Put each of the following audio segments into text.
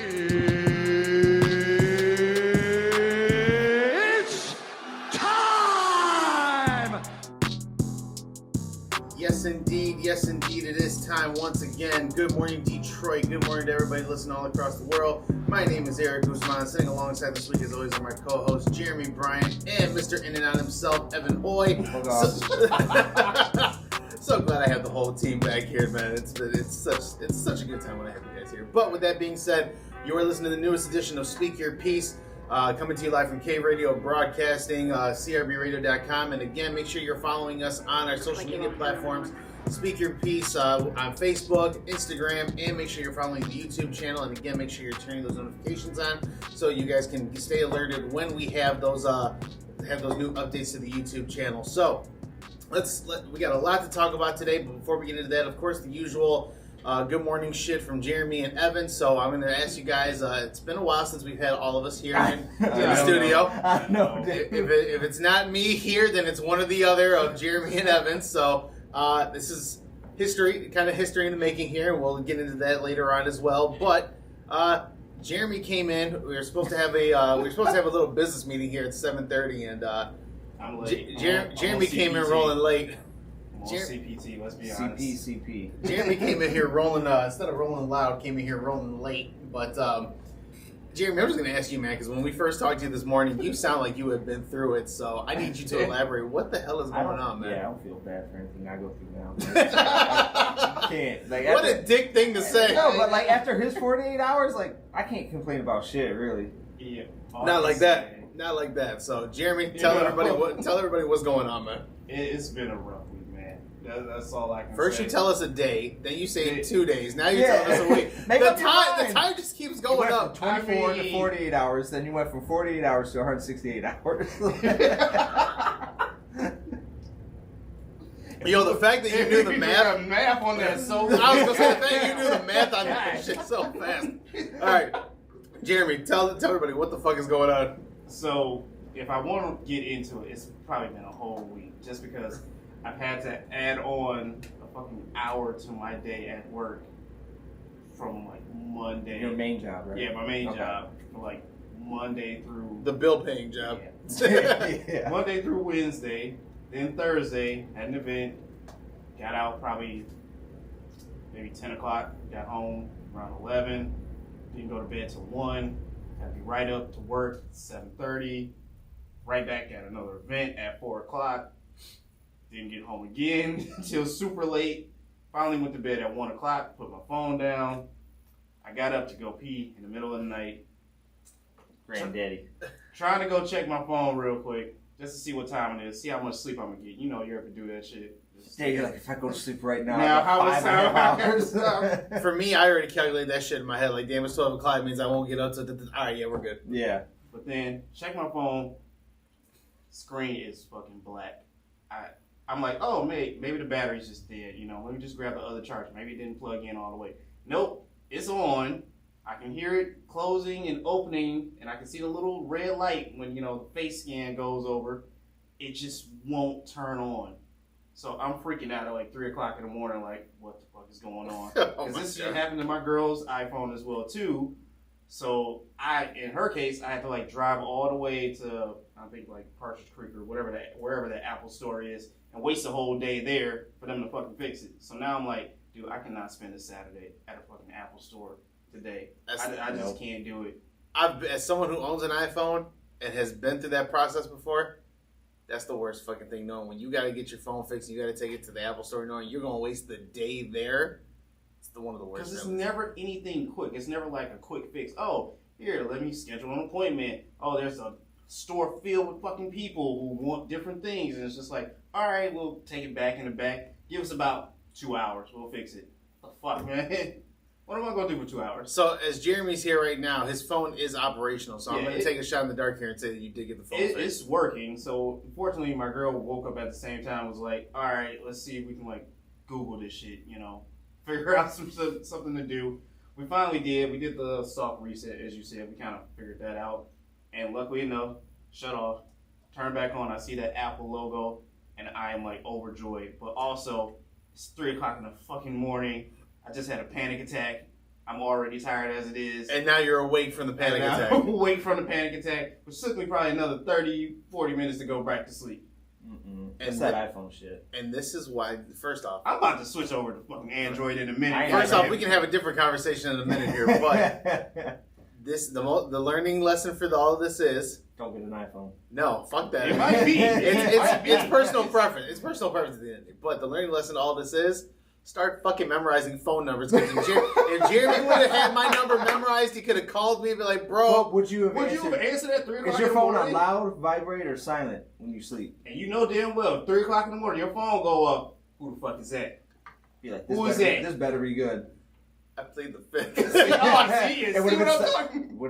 It's time! Yes indeed, it is time once again. Good morning, Detroit. Good morning to everybody listening all across the world. My name is Eric Guzman. Sitting alongside this week, as always, are my co-hosts, Jeremy Bryant and Mr. In and Out himself, Evan Hoy. So glad I have the whole team back here, man. It's such a good time when I have you guys here. But with that being said, you are listening to the newest edition of Speak Your Piece, coming to you live from K Radio Broadcasting, crbradio.com. And again, make sure you're following us on our social media platforms. Speak Your Piece on Facebook, Instagram, and make sure you're following the YouTube channel. And again, make sure you're turning those notifications on so you guys can stay alerted when we have those new updates to the YouTube channel. So we got a lot to talk about today, but before we get into that, of course, the usual good morning shit from Jeremy and Evan. So I'm going to ask you guys, it's been a while since we've had all of us here in the studio. If it's not me here, then it's one or the other of Jeremy and Evan. So this is history in the making here, and we'll get into that later on as well. But Jeremy came in. We were supposed to have a little business meeting here at 7:30, and I'm late. Jeremy came in rolling late. CPT, let's be honest. CP. Jeremy came in here rolling, instead of rolling loud, came in here rolling late. But, Jeremy, I'm just going to ask you, man, because when we first talked to you this morning, you sound like you had been through it. So I need you to elaborate. What the hell is going on, man? Yeah, I don't feel bad for anything I go through now. I can't. What a dick thing to say. No, but like after his 48 hours, like I can't complain about shit, really. Yeah. Not like that. Not like that. So, Jeremy, tell everybody what's going on, man. It's been a rough week, man. That's all I can say. First you tell us a day, then you say 2 days. Now you're telling us a week. Make the up your mind. The time just keeps going up. From 24 to 48 hours, then you went from 48 hours to 168 hours. Yo, the fact that you knew the math on that so I was gonna say the fact you knew the math on that shit so fast. All right, Jeremy, tell everybody what the fuck is going on. So, if I want to get into it, it's probably been a whole week, just because I've had to add on a fucking hour to my day at work from like Monday. Your main job, right? Yeah, my main job. From like Monday through the bill-paying job. Yeah. Monday through Wednesday. Then Thursday, had an event, got out probably maybe 10 o'clock, got home around 11, didn't go to bed till 1, had to be right up to work at 7:30, right back at another event at 4 o'clock, didn't get home again until super late, finally went to bed at 1 o'clock, put my phone down, I got up to go pee in the middle of the night. Granddaddy. Trying to go check my phone real quick. Just to see what time it is, see how much sleep I'm gonna get. You know, you ever do that shit. Yeah, you're like, if I go to sleep right now, how I got 5 hours. For me, I already calculated that shit in my head. Like, damn, it's 12 o'clock. It means I won't get up to all right, yeah, we're good. Yeah. But then, check my phone. Screen is fucking black. I'm like, oh, maybe the battery's just dead. You know, let me just grab the other charger. Maybe it didn't plug in all the way. Nope, it's on. I can hear it closing and opening, and I can see the little red light when, the face scan goes over. It just won't turn on. So I'm freaking out at like 3 o'clock in the morning, like, what the fuck is going on? Because this shit happened to my girl's iPhone as well, too. So in her case, I had to like drive all the way to, I think like Partridge Creek or wherever that Apple store is, and waste a whole day there for them to fucking fix it. So now I'm like, dude, I cannot spend a Saturday at a fucking Apple store today. I just can't do it. As someone who owns an iPhone and has been through that process before, that's the worst fucking thing knowing when you got to get your phone fixed and you got to take it to the Apple store knowing you're going to waste the day there. It's one of the worst. Because it's never anything quick. It's never like a quick fix. Oh, here, let me schedule an appointment. Oh, there's a store filled with fucking people who want different things. And it's just like, all right, we'll take it back in the back. Give us about 2 hours. We'll fix it. What the fuck, man? What am I going to do for 2 hours? So, as Jeremy's here right now, his phone is operational. So, I'm going to take a shot in the dark here and say that you did get the phone fixed. It's working. So, unfortunately, my girl woke up at the same time and was like, all right, let's see if we can, like, Google this shit, figure out something to do. We finally did. We did the soft reset, as you said. We kind of figured that out. And luckily enough, shut off, turn back on. I see that Apple logo, and I am, like, overjoyed. But also, it's 3 o'clock in the fucking morning. I just had a panic attack. I'm already tired as it is. And now you're awake from the panic attack. I'm awake from the panic attack, which took me probably another 30, 40 minutes to go back to sleep. That's that iPhone shit. And this is why, first off, I'm about to switch over to fucking Android in a minute. First off, we can have a different conversation in a minute here, but the learning lesson for all of this is don't get an iPhone. No, fuck that. It might be. It's personal preference. It's personal preference at the end of the day. But the learning lesson, all this is, start fucking memorizing phone numbers. Because if Jeremy would have had my number memorized, he could have called me and be like, bro. Well, would you have answered at 3 o'clock? Is your phone on loud, vibrate, or silent when you sleep? And you know damn well, 3 o'clock in the morning, your phone go up. Who the fuck is that? Be like, who is that? This better be good. I played the fifth. It would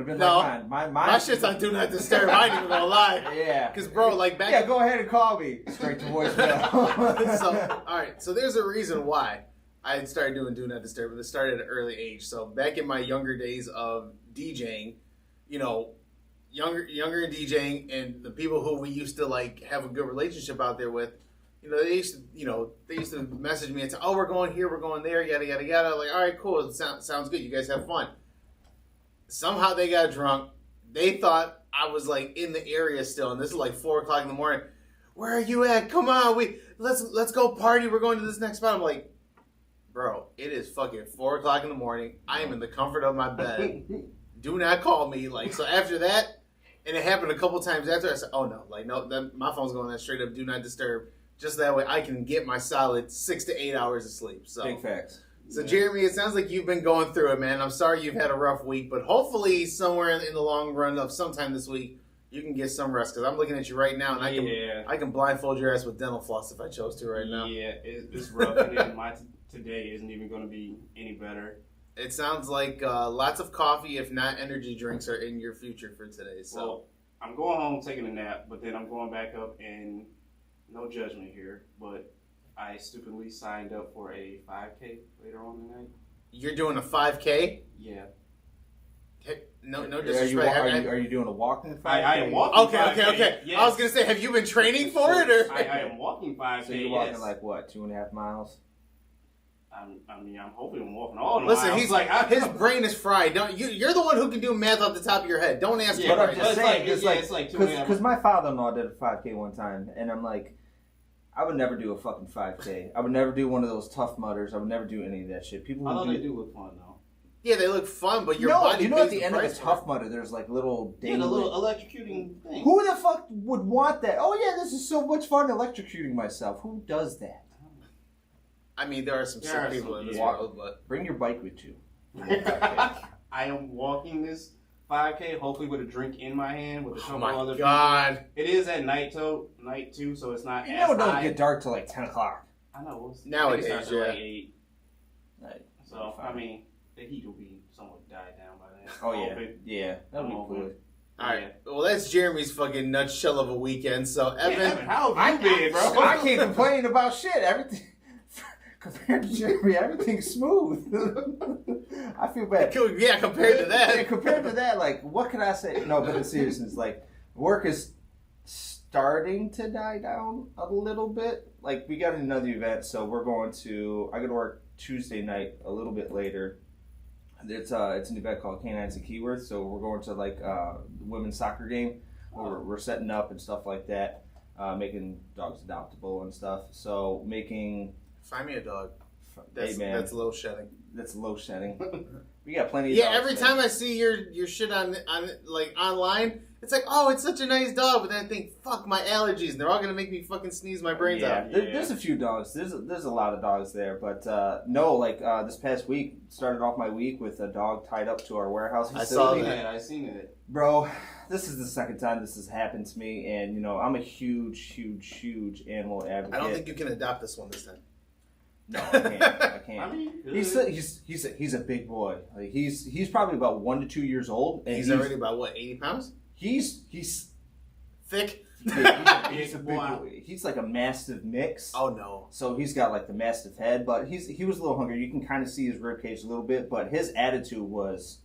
have been like mine. My shit's on Do Not Disturb. I ain't even gonna lie. Yeah. Because, bro, like back. Yeah, go ahead and call me. Straight to voicemail. So, all right. So there's a reason why I had started doing Do Not Disturb. But it started at an early age. So back in my younger days of DJing, you know, younger in DJing, and the people who we used to like have a good relationship out there with. You know, they used to message me and say, "Oh, we're going here, we're going there, yada yada yada." Like, all right, cool, sounds good. You guys have fun. Somehow they got drunk. They thought I was like in the area still, and this is like 4 o'clock in the morning. Where are you at? Come on, let's go party. We're going to this next spot. I'm like, bro, it is fucking 4 o'clock in the morning. I am in the comfort of my bed. Do not call me. Like, so after that, and it happened a couple times after. I said, oh no, like no, my phone's going that straight up. Do not disturb. Just that way I can get my solid 6 to 8 hours of sleep. So big facts. So Jeremy, it sounds like you've been going through it, man. I'm sorry you've had a rough week, but hopefully somewhere in the long run of sometime this week, you can get some rest. Because I'm looking at you right now, and I can blindfold your ass with dental floss if I chose to right now. Yeah, it's rough. And my today isn't even going to be any better. It sounds like lots of coffee, if not energy drinks, are in your future for today. So well, I'm going home taking a nap, but then I'm going back up and. No judgment here, but I stupidly signed up for a 5K later on tonight. You're doing a 5K? Yeah. No disrespect. Are you doing a walking 5K? I am walking 5K. Okay. Yes. I was going to say, have you been training for it? Or? I am walking 5K, So you're walking like what, 2.5 miles? I'm hoping I'm walking all the Listen, miles. His brain is fried. You're the one who can do math off the top of your head. Don't ask me. But I'm just saying, it's like 2.5. Because my father-in-law did a 5K one time, and I'm like, I would never do a fucking 5K. I would never do one of those tough mutters. I would never do any of that shit. People I who know they do look fun though. Yeah, they look fun, but your body. You know, at the end of a tough mutter, there's like little. Yeah, the little electrocuting thing. Who the fuck would want that? Oh yeah, this is so much fun electrocuting myself. Who does that? I mean, there are some sick people in this world, but bring your bike with you. I am walking this 5K, hopefully with a drink in my hand with a couple other people. God. It is at night too, so it's not You as know it don't high. get dark till like 10 o'clock. I know. Nowadays, it starts at like 8. Right. So, I mean, the heat will be somewhat died down by then. Oh, yeah. Yeah. That'll be cool. Alright, well that's Jeremy's fucking nutshell of a weekend, so Evan... how have you been, bro? I can't complain about shit. Everything... Compared to Jeremy, everything's smooth. I feel bad. Yeah, compared to that. Yeah, compared to that, like, what can I say? No, but in seriousness, like, work is starting to die down a little bit. Like, we got another event, so we're going to... I go to work Tuesday night, a little bit later. It's an event called Canines and Keyworth, so we're going to, like, the women's soccer game. Where we're setting up and stuff like that, making dogs adoptable and stuff. So, making... Find me a dog. That's low shedding. That's low shedding. We got plenty of dogs. Yeah, every time I see your shit on like online, it's like, oh, it's such a nice dog, but then I think, fuck, my allergies, and they're all gonna make me fucking sneeze my brains out. There's a few dogs. There's a lot of dogs there, but no, like this past week started off my week with a dog tied up to our warehouse facility. I saw that. I seen it. Bro, this is the second time this has happened to me, and you know I'm a huge animal advocate. I don't think you can adopt this one this time. No, I can't. I mean, he's a big boy. Like he's probably about 1 to 2 years old, and he's already about what, 80 pounds? He's thick. He's a big boy. He's like a mastiff mix. Oh no! So he's got like the mastiff head, but he was a little hungry. You can kind of see his rib cage a little bit, but his attitude was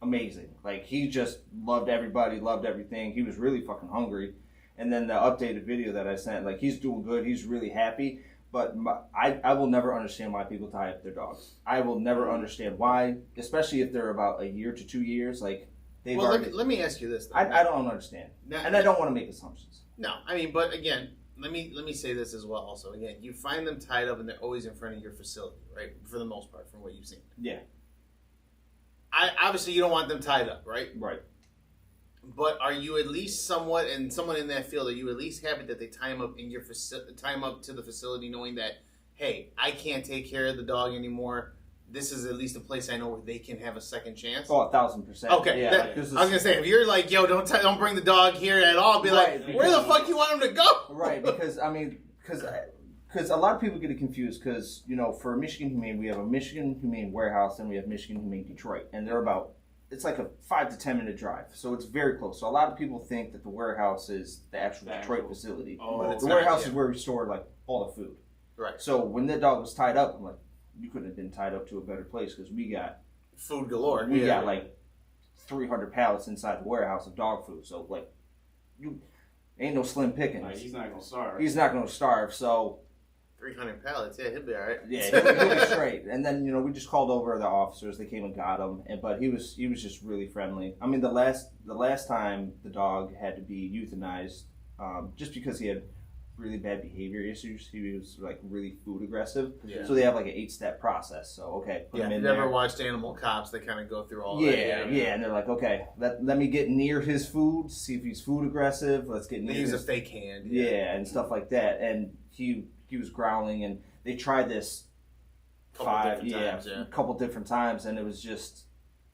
amazing. Like he just loved everybody, loved everything. He was really fucking hungry. And then the updated video that I sent, like he's doing good. He's really happy. But I will never understand why people tie up their dogs. I will never understand why, especially if they're about a year to 2 years. Like they've already, let me ask you this. I don't understand, and I don't want to make assumptions. No, I mean, but again, let me say this as well. Also, again, you find them tied up and they're always in front of your facility, right? For the most part, from what you've seen. Yeah. Obviously you don't want them tied up, right? Right. But are you at least somewhat, and someone in that field, are you at least happy that they tie him up tie him up to the facility, knowing that, hey, I can't take care of the dog anymore. This is at least a place I know where they can have a second chance. Oh, 1,000%. Okay, yeah. I was gonna say, if you're like, yo, don't bring the dog here at all, be Right, like, where the fuck you want him to go? Right, because I mean, because a lot of people get it confused. Because for Michigan Humane, we have a Michigan Humane warehouse, and we have Michigan Humane Detroit, and they're about. It's like a 5 to 10 minute drive, so it's very close. So a lot of people think that the warehouse is the actual Detroit facility. Oh, the warehouse is where we store like all the food. Right. So when that dog was tied up, I'm like, you couldn't have been tied up to a better place because we got food galore. We got like 300 pallets inside the warehouse of dog food. So like, you ain't no slim pickings. Like, he's not gonna starve. He's not gonna starve. So 300 pallets, yeah, he'll be all right. Yeah, he'll be straight. And then we just called over the officers. They came and got him. But he was just really friendly. I mean, the last time the dog had to be euthanized, just because he had really bad behavior issues. He was like really food aggressive. Yeah. So they have like an 8-step process. So put him in there. If you've ever watched Animal Cops, they kind of go through all that. Yeah, and they're like, okay, let me get near his food, see if he's food aggressive. Let's get near. They use a fake hand. Yeah, and stuff like that. And he was growling, and they tried this a couple different times, and it was just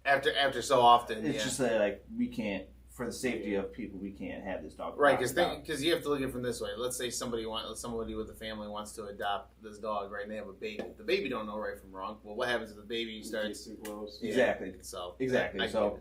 after so often. It's just like we can't, for the safety of people, we can't have this dog. Right, because you have to look at it from this way. Let's say somebody with a family wants to adopt this dog, right? And they have a baby. The baby don't know right from wrong. Well, what happens if the baby starts too close? Exactly. So exactly. So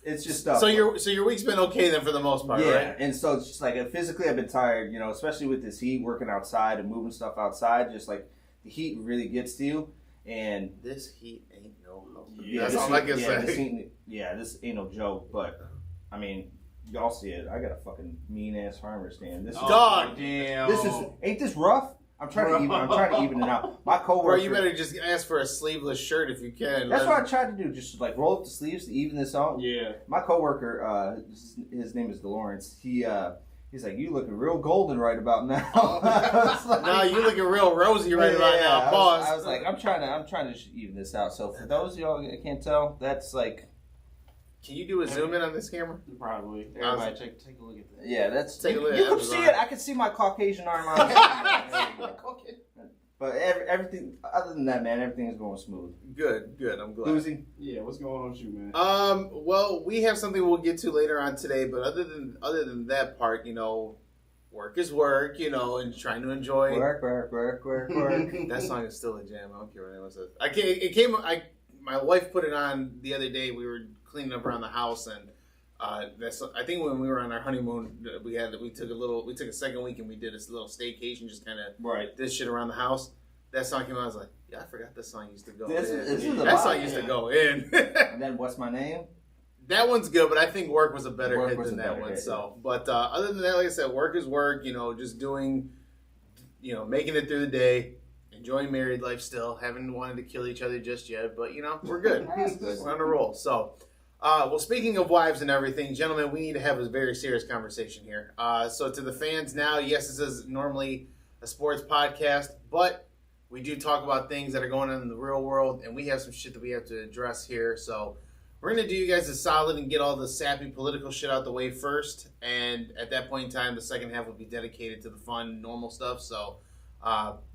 it's just stuff. So your week's been okay then for the most part, right? And so it's just like physically I've been tired, especially with this heat, working outside and moving stuff outside. Just like the heat really gets to you, and this heat ain't no hope. Yeah, that's all I can say. This ain't no joke, but I mean, y'all see it. I got a fucking mean ass farmer stand. This is dog. Damn. Ain't this rough? I'm trying to even it out. My coworker. Bro, you better just ask for a sleeveless shirt if you can. That's what I tried to do. Just like roll up the sleeves to even this out. Yeah. My coworker, his name is Lawrence. He's like, you looking real golden right about now. Like, no, you looking real rosy right about now. Pause. I was like, I'm trying to even this out. So for those of y'all that can't tell, that's like. Can you do a zoom in on this camera? Probably. Everybody, take a look at that. Yeah, that's. Take a look. You can see it. I can see my Caucasian arm on. But everything, other than that, man, everything is going smooth. Good. I'm glad. Lucy? Yeah, what's going on with you, man? Well, we have something we'll get to later on today, but other than that part, work is work, and trying to enjoy. Work. That song is still a jam. I don't care what anyone says. My wife put it on the other day. We were cleaning up around the house, and I think when we were on our honeymoon, we took a second week and we did this little staycation, just kind of did shit around the house. That song came out. I was like, yeah, I forgot this song used to go in. That song used to go in. And then What's My Name? That one's good, but I think Work was a better hit than that one. So, but other than that, like I said, work is work. Just doing, making it through the day. Enjoying married life still. Haven't wanted to kill each other just yet, but we're good. We're on a roll. So, well, speaking of wives and everything, gentlemen, we need to have a very serious conversation here. So to the fans now, yes, this is normally a sports podcast, but we do talk about things that are going on in the real world, and we have some shit that we have to address here. So we're going to do you guys a solid and get all the sappy political shit out the way first, and at that point in time, the second half will be dedicated to the fun, normal stuff. So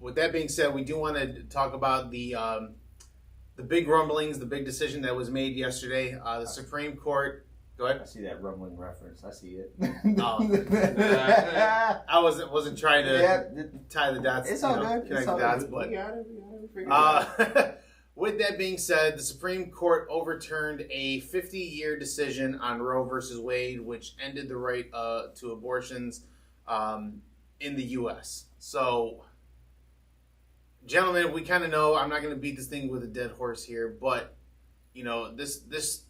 with that being said, we do want to talk about the big rumblings, the big decision that was made yesterday. The Supreme Court. Go ahead. I see that rumbling reference. I see it. I wasn't trying to tie the dots. It's all good. Connect the dots, but we got it. With that being said, the Supreme Court overturned a 50-year decision on Roe versus Wade, which ended the right to abortions in the U.S. So, gentlemen, we kind of know, I'm not going to beat this thing with a dead horse here, but, this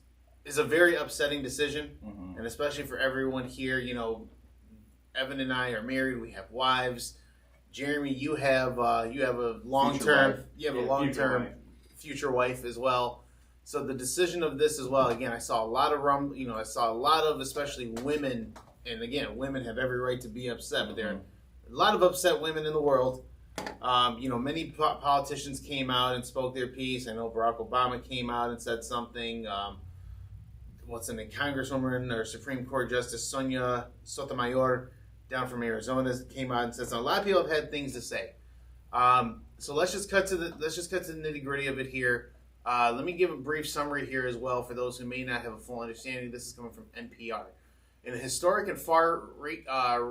is a very upsetting decision, and especially for everyone here, Evan and I are married, we have wives. Jeremy, you have a long-term future wife as well. So the decision of this as well. Again, I saw a lot of especially women, and again, women have every right to be upset, but there are a lot of upset women in the world. Many politicians came out and spoke their piece. I know Barack Obama came out and said something. Congresswoman or Supreme Court Justice Sonia Sotomayor down from Arizona came out and said something. A lot of people have had things to say. So let's just cut to the nitty gritty of it here. Let me give a brief summary here as well for those who may not have a full understanding. This is coming from NPR. In a historic and far-reaching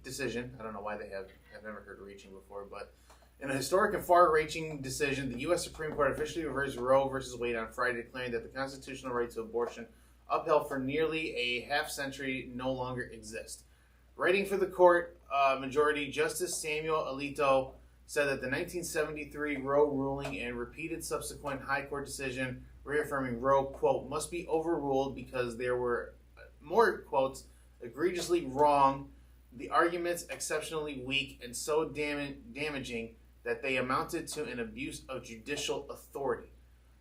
decision, I don't know why I've never heard reaching before, but in a historic and far-reaching decision, the U.S. Supreme Court officially reversed Roe v. Wade on Friday, declaring that the constitutional right to abortion, upheld for nearly a half-century, no longer exists. Writing for the court, Majority Justice Samuel Alito said that the 1973 Roe ruling and repeated subsequent high court decision reaffirming Roe, quote, must be overruled because there were more, quotes, egregiously wrong, the arguments exceptionally weak and so damaging that they amounted to an abuse of judicial authority.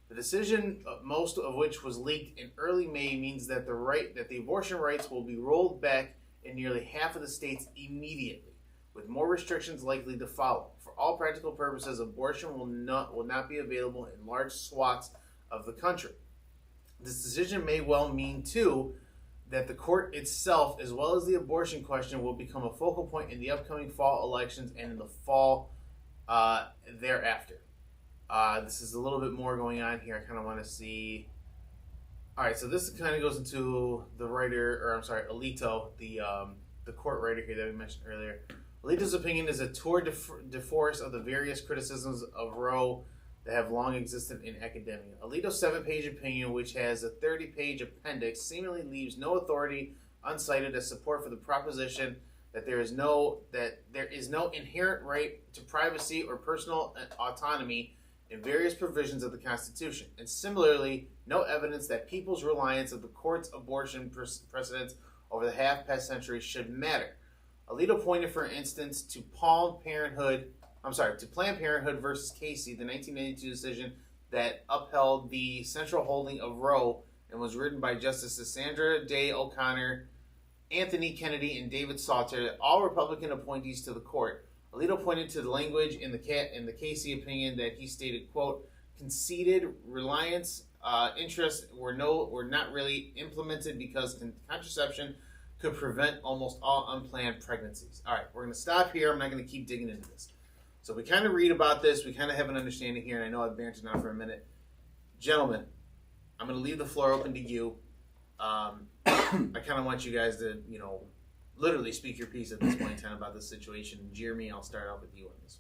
The decision, most of which was leaked in early May, means that the abortion rights will be rolled back in nearly half of the states immediately, with more restrictions likely to follow. For all practical purposes, abortion will not be available in large swaths of the country. This decision may well mean, too, that the court itself, as well as the abortion question, will become a focal point in the upcoming fall elections and in the fall thereafter. This is a little bit more going on here. I kind of want to see. All right, so this kind of goes into Alito, the court writer here that we mentioned earlier. Alito's opinion is a tour de force of the various criticisms of Roe that have long existed in academia. Alito's 7-page opinion, which has a 30-page appendix, seemingly leaves no authority uncited as support for the proposition that there is no inherent right to privacy or personal autonomy in various provisions of the Constitution, and similarly, no evidence that people's reliance of the court's abortion precedents over the half-past century should matter. Alito pointed, for instance, to Planned Parenthood versus Casey, the 1992 decision that upheld the central holding of Roe and was written by Justices Sandra Day O'Connor, Anthony Kennedy, and David Sauter, all Republican appointees to the court. Alito pointed to the language in the Casey opinion that he stated, quote, conceded reliance interests were not really implemented because contraception could prevent almost all unplanned pregnancies. All right, we're going to stop here. I'm not going to keep digging into this. So we kind of read about this. We kind of have an understanding here, and I know I've bantered on for a minute. Gentlemen, I'm going to leave the floor open to you. I kind of want you guys to, literally speak your piece at this point in time about this situation. Jeremy, I'll start off with you on this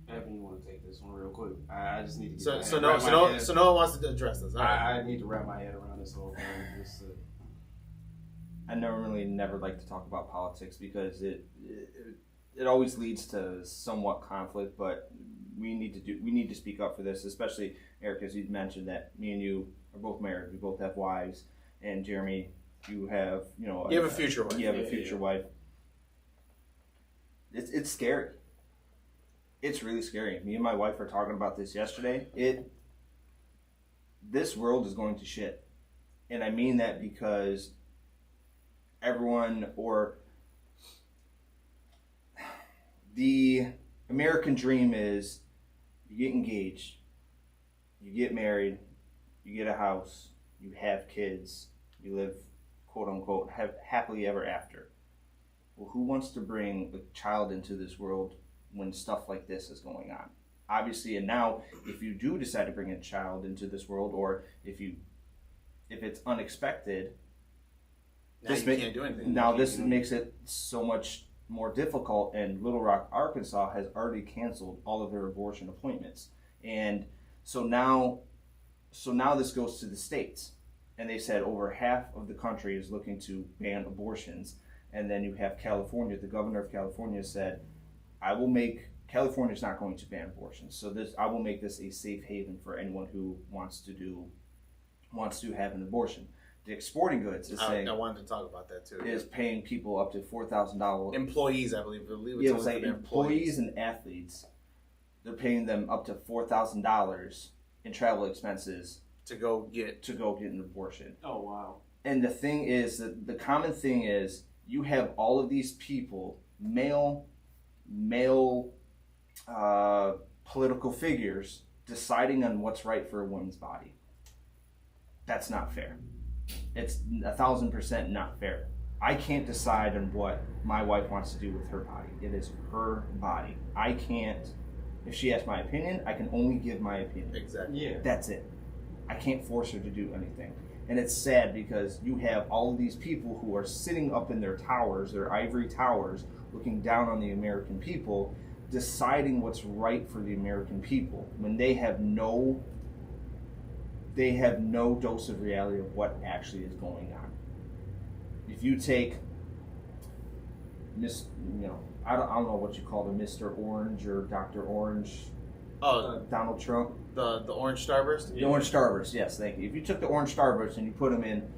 one. Evan, you want to take this one real quick? I just need to get so no one wants to address this. All right. I need to wrap my head around this whole thing. I never like to talk about politics because it always leads to somewhat conflict. But we need to speak up for this, especially Eric, as you mentioned that me and you are both married. We both have wives, and Jeremy, you have a future wife. You have a future wife. It's scary. It's really scary. Me and my wife were talking about this yesterday. This world is going to shit. And I mean that because the American dream is you get engaged, you get married, you get a house, you have kids, you live, quote unquote, have happily ever after. Well, who wants to bring a child into this world when stuff like this is going on? Obviously, and now if you do decide to bring a child into this world, or if it's unexpected, now you can't do anything. Now this makes it so much more difficult, and Little Rock, Arkansas has already canceled all of their abortion appointments. And so now this goes to the states. And they said over half of the country is looking to ban abortions. And then you have California. The governor of California said, California's not going to ban abortions. So I will make this a safe haven for anyone who wants to have an abortion. the exporting goods is saying I wanted to talk about that too. is paying people up to $4,000. Employees, I believe. Yeah, it was like employees and athletes. They're paying them up to $4,000 in travel expenses to go get an abortion. Oh wow. And the thing is that the common thing is you have all of these people, male political figures, deciding on what's right for a woman's body. That's not fair. It's 1,000% not fair. I can't decide on what my wife wants to do with her body. It is her body. I can't. If she asks my opinion, I can only give my opinion. Exactly. Yeah. That's it. I can't force her to do anything. And it's sad because you have all of these people who are sitting up in their towers, their ivory towers, looking down on the American people, deciding what's right for the American people when they have no dose of reality of what actually is going on. If you take I don't know what you call them, Mr. Orange or Dr. Orange, Donald Trump. The Orange Starburst? The Orange Starburst, yes, thank you. If you took the Orange Starburst and you put him in,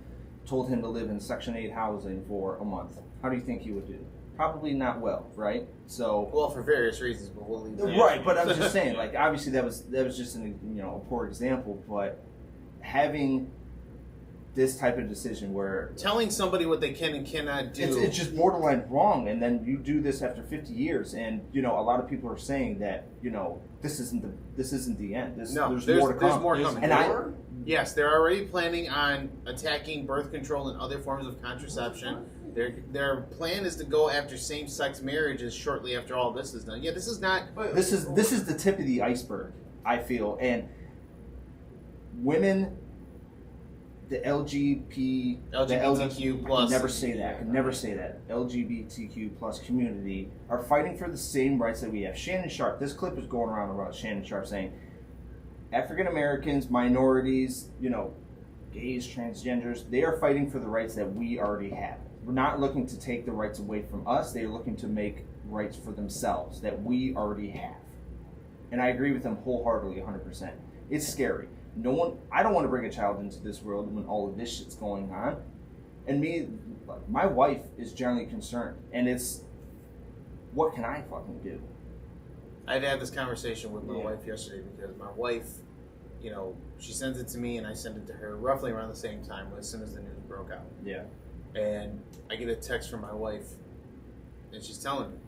told him to live in Section 8 housing for a month, how do you think he would do? Probably not well, right? So, well, for various reasons, but we'll leave that. Right, but I'm just saying, like, obviously that was just a poor example, but having this type of decision where telling somebody what they can and cannot do, it's just borderline wrong, and then you do this after 50 years, and a lot of people are saying that this isn't the end. There's more to come. There's more coming. And yes, they're already planning on attacking birth control and other forms of contraception. Their plan is to go after same-sex marriages shortly after all this is done. Yeah, this is not. This is the tip of the iceberg, I feel, and women. The LGBTQ plus. I can never say that. LGBTQ plus community are fighting for the same rights that we have. Shannon Sharp, this clip is going around about Shannon Sharp saying African Americans, minorities, gays, transgenders, they are fighting for the rights that we already have. We're not looking to take the rights away from us. They are looking to make rights for themselves that we already have. And I agree with them wholeheartedly, 100%. It's scary. I don't want to bring a child into this world when all of this shit's going on. And my wife is generally concerned. And it's, what can I fucking do? I had this conversation with my wife yesterday because my wife, she sends it to me and I send it to her roughly around the same time as soon as the news broke out. Yeah. And I get a text from my wife and she's telling me,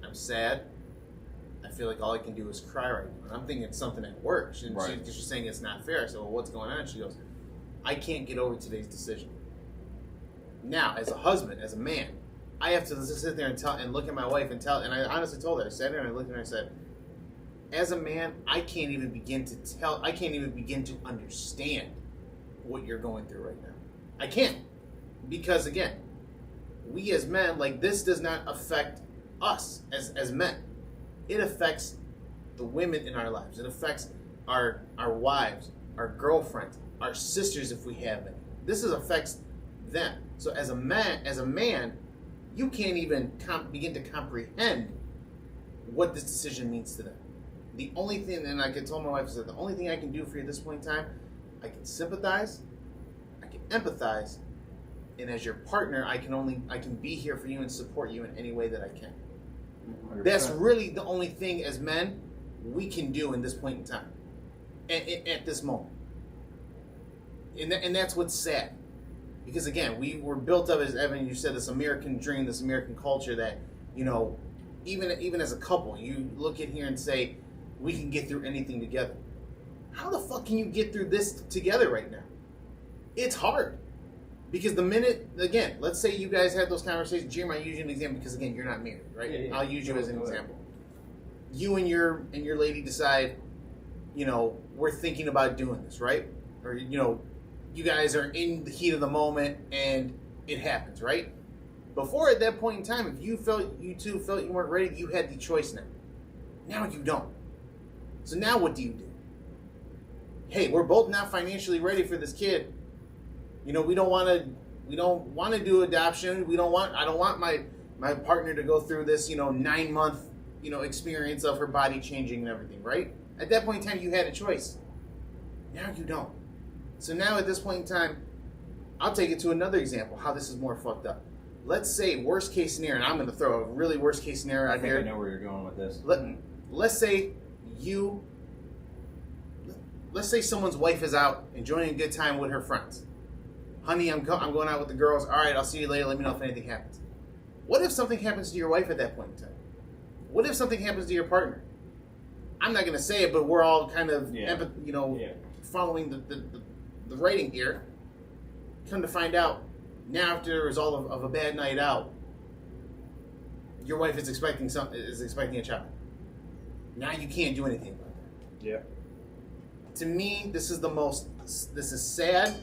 I'm sad. I feel like all I can do is cry right now. And I'm thinking it's something at work. She's saying it's not fair. I said, well, what's going on? She goes, I can't get over today's decision. Now, as a husband, as a man, I have to sit there and look at my wife and I honestly told her, I sat there and I looked at her and I said, as a man, I can't even begin to understand what you're going through right now. I can't. Because again, we as men, this does not affect us as men. It affects the women in our lives. It affects our wives, our girlfriends, our sisters if we have them. This affects them. So as a man, you can't even begin to comprehend what this decision means to them. The only thing, and I told my wife, I said, the only thing I can do for you at this point in time, I can sympathize, I can empathize, and as your partner, I can be here for you and support you in any way that I can. 100%. That's really the only thing as men we can do in this point in time, at this moment. And that's what's sad. Because again, we were built up, as Evan, you said, this American dream, this American culture that, even as a couple, you look in here and say, we can get through anything together. How the fuck can you get through this together right now? It's hard. Because the minute, again, let's say you guys had those conversations. Jeremy, I use you an example because, again, you're not married, right? Yeah. I'll use you as an example. You and your lady decide, we're thinking about doing this, right? Or, you guys are in the heat of the moment and it happens, right? Before, at that point in time, if you two felt you weren't ready, you had the choice now. Now you don't. So now what do you do? Hey, we're both not financially ready for this kid. We don't want to do adoption. I don't want my partner to go through this, 9-month, experience of her body changing and everything, right? At that point in time, you had a choice. Now you don't. So now at this point in time, I'll take it to another example, how this is more fucked up. Let's say, worst case scenario, and I'm going to throw a really worst case scenario out here. I know where you're going with this. Let's say let's say someone's wife is out enjoying a good time with her friends. Honey, I'm going out with the girls. All right, I'll see you later. Let me know if anything happens. What if something happens to your wife at that point in time? What if something happens to your partner? I'm not going to say it, but we're all kind of, following the writing here. Come to find out, now after the result of a bad night out, your wife is expecting a child. Now you can't do anything about that. Yeah. To me, this is sad,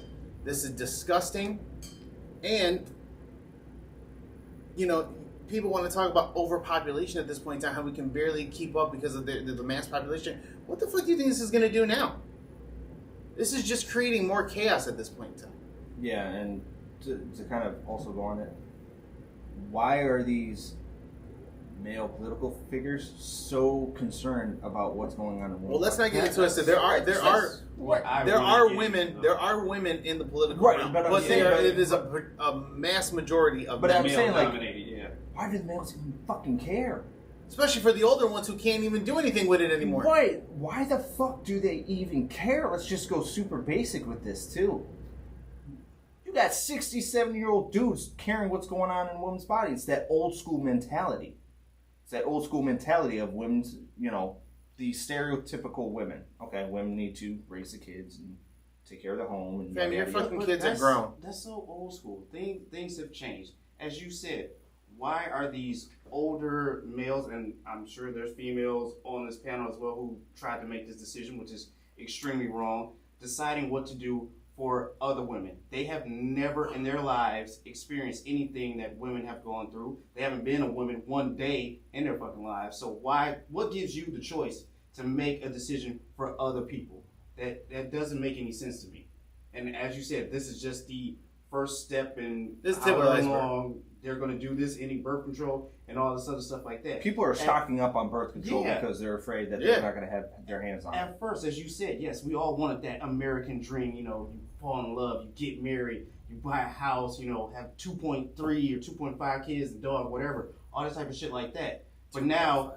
this is disgusting, and, people want to talk about overpopulation at this point in time, how we can barely keep up because of the mass population. What the fuck do you think this is going to do now? This is just creating more chaos at this point in time. Yeah, and to kind of also go on it, why are these male political figures so concerned about what's going on in the world? Well, let's not get into it. There are women in the political realm, but it is a mass majority of. But I'm male saying, dominated, why do the males even fucking care? Especially for the older ones who can't even do anything with it anymore. Right? Why the fuck do they even care? Let's just go super basic with this too. You got 60, 70-year-old dudes caring what's going on in women's bodies. It's that old school mentality. It's that old school mentality of women's, the stereotypical women. Okay, women need to raise the kids and take care of the home. And Fam, your fucking kids are grown. That's so old school. Things have changed. As you said, why are these older males, and I'm sure there's females on this panel as well who tried to make this decision, which is extremely wrong, deciding what to do for other women? They have never in their lives experienced anything that women have gone through. They haven't been a woman one day in their fucking lives. So what gives you the choice to make a decision for other people? That doesn't make any sense to me. And as you said, this is just the first step in how long they're going to do this, any birth control and all this other stuff like that. People are stocking up on birth control because they're afraid that they're not going to have their hands on it. At first, as you said, yes, we all wanted that American dream. You fall in love, you get married, you buy a house, have 2.3 or 2.5 kids, a dog, whatever, all this type of shit like that. But now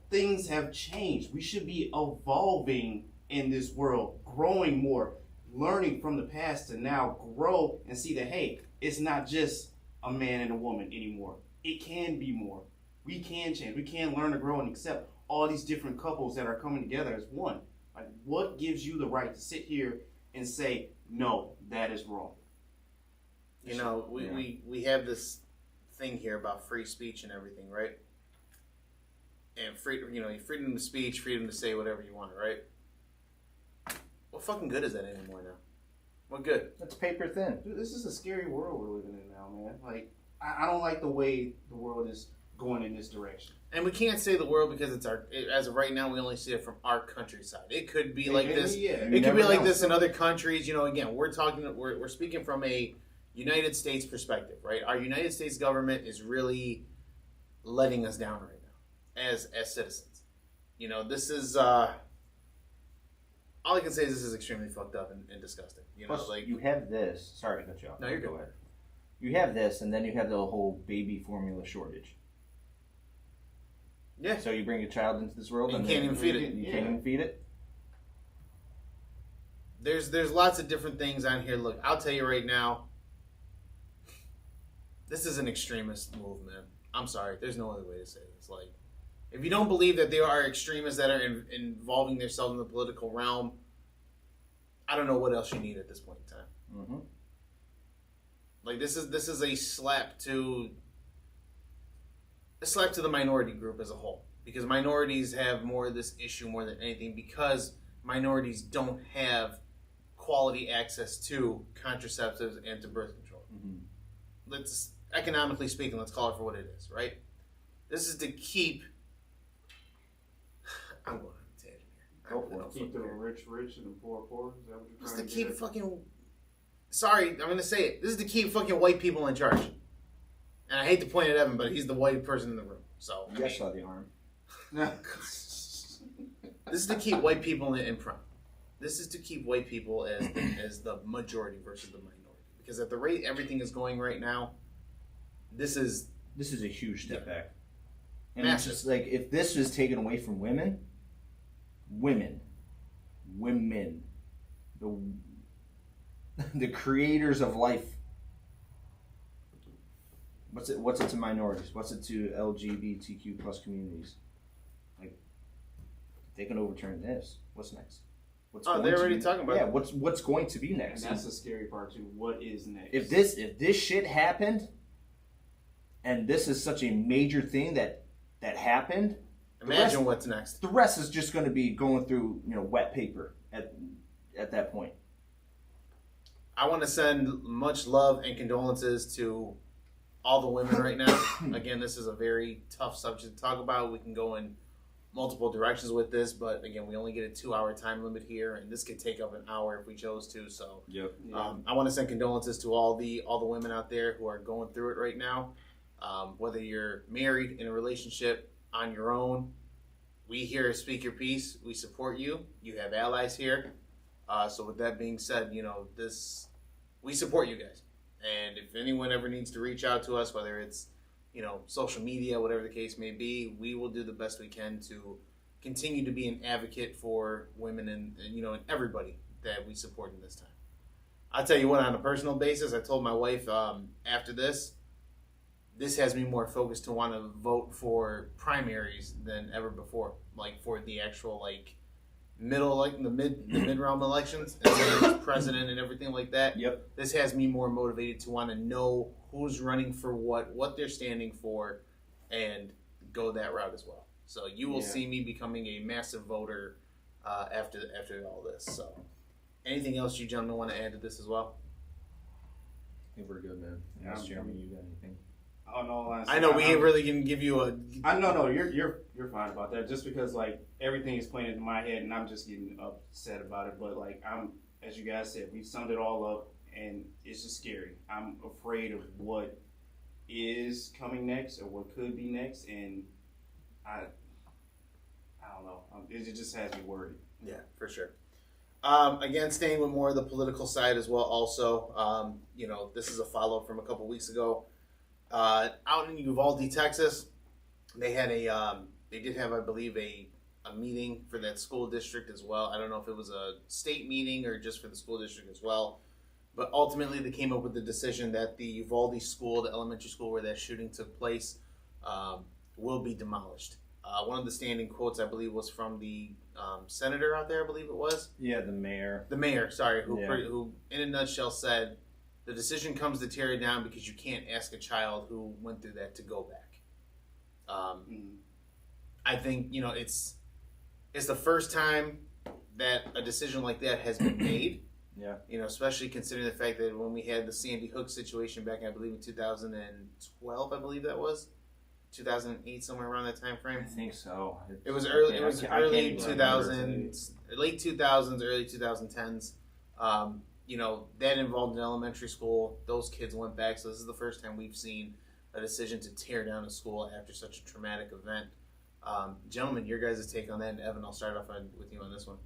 things have changed. We should be evolving in this world, growing more, learning from the past to now grow and see that, hey, it's not just a man and a woman anymore. It can be more. We can change. We can learn to grow and accept all these different couples that are coming together as one. Like, what gives you the right to sit here and say, no, that is wrong? We have this thing here about free speech and everything, right? And freedom of speech, freedom to say whatever you want, right? What fucking good is that anymore now? What good? It's paper thin. Dude, this is a scary world we're living in now, man. Like, I don't like the way the world is going in this direction. And we can't say the world because as of right now, we only see it from our countryside. It could be like this. It could be like this in other countries. Again, we're speaking from a United States perspective, right? Our United States government is really letting us down right now as citizens. This is all I can say is this is extremely fucked up and disgusting. Plus, you have this. Sorry to cut you off. No, you're good. Go ahead. You have this, and then you have the whole baby formula shortage. Yeah. So you bring a child into this world, and you can't even feed it. You can't even feed it. There's lots of different things on here. Look, I'll tell you right now. This is an extremist move, man. I'm sorry. There's no other way to say this. Like, if you don't believe that there are extremists that are involving themselves in the political realm, I don't know what else you need at this point in time. Mm-hmm. Like, this is a slap to the minority group as a whole, because minorities have more of this issue more than anything, because minorities don't have quality access to contraceptives and to birth control. Mm-hmm. Let's economically speaking, let's call it for what it is, right? This is to keep. I'm going on a tangent here. Go for it. Keep the rich and the poor poor. Is that what you're This is trying to to keep get? fucking. Sorry, I'm going to say it. This is to keep fucking white people in charge. And I hate to point at Evan, but he's the white person in the room. So I saw the arm. This is to keep white people in front. this is to keep white people as the majority versus the minority. Because at the rate everything is going right now, this is a huge step back. And massive. it's just like, if this was taken away from women, the creators of life. What's it to minorities? What's it to LGBTQ plus communities? Like, they can overturn this. What's next? They're already talking about it. Yeah, what's going to be next? And that's the scary part too. What is next? If this shit happened, and this is such a major thing that happened, imagine what's next. The rest is just going to be going through wet paper at that point. I want to send much love and condolences to all the women right now. Again, this is a very tough subject to talk about. We can go in multiple directions with this, but again, we only get a 2-hour time limit here, and this could take up an hour if we chose to. So, yep. I want to send condolences to all the women out there who are going through it right now. Whether you're married, in a relationship, on your own, we here at Speak Your Piece, we support you. You have allies here. So with that being said, we support you guys. And if anyone ever needs to reach out to us, whether it's social media, whatever the case may be, we will do the best we can to continue to be an advocate for women and everybody that we support in this time. I'll tell you what, on a personal basis, I told my wife after this has me more focused to want to vote for primaries than ever before, like for the actual the mid realm elections, and president and everything like that. Yep. This has me more motivated to want to know who's running for what they're standing for, and go that route as well. So you will see me becoming a massive voter after all this. So, anything else you gentlemen want to add to this as well? I think we're good, man. Unless Jeremy, you got anything? Oh no, I know we ain't really gonna give you a. No, you're fine about that. Just because everything is playing into my head and I'm just getting upset about it. But I'm, as you guys said, we've summed it all up, and it's just scary. I'm afraid of what is coming next or what could be next, and I don't know. It just has me worried. Yeah, for sure. Again, staying with more of the political side as well. Also, this is a follow up from a couple weeks ago. Out in Uvalde, Texas, they had they did have, I believe, a meeting for that school district as well. I don't know if it was a state meeting or just for the school district as well. But ultimately, they came up with the decision that the Uvalde school, the elementary school where that shooting took place, will be demolished. One of the standing quotes, I believe, was from the senator out there, I believe it was. Yeah, the mayor. The mayor, sorry, who in a nutshell said, the decision comes to tear it down because you can't ask a child who went through that to go back. I think, it's the first time that a decision like that has been made. Yeah. Especially considering the fact that when we had the Sandy Hook situation back, I believe in 2012, I believe that was 2008, somewhere around that time frame. I think so. It was early. Yeah, It was early 2000s, late 2000s, early 2010s. That involved an elementary school. Those kids went back, so this is the first time we've seen a decision to tear down a school after such a traumatic event. Gentlemen, your guys' take on that, and Evan, I'll start off with you on this one.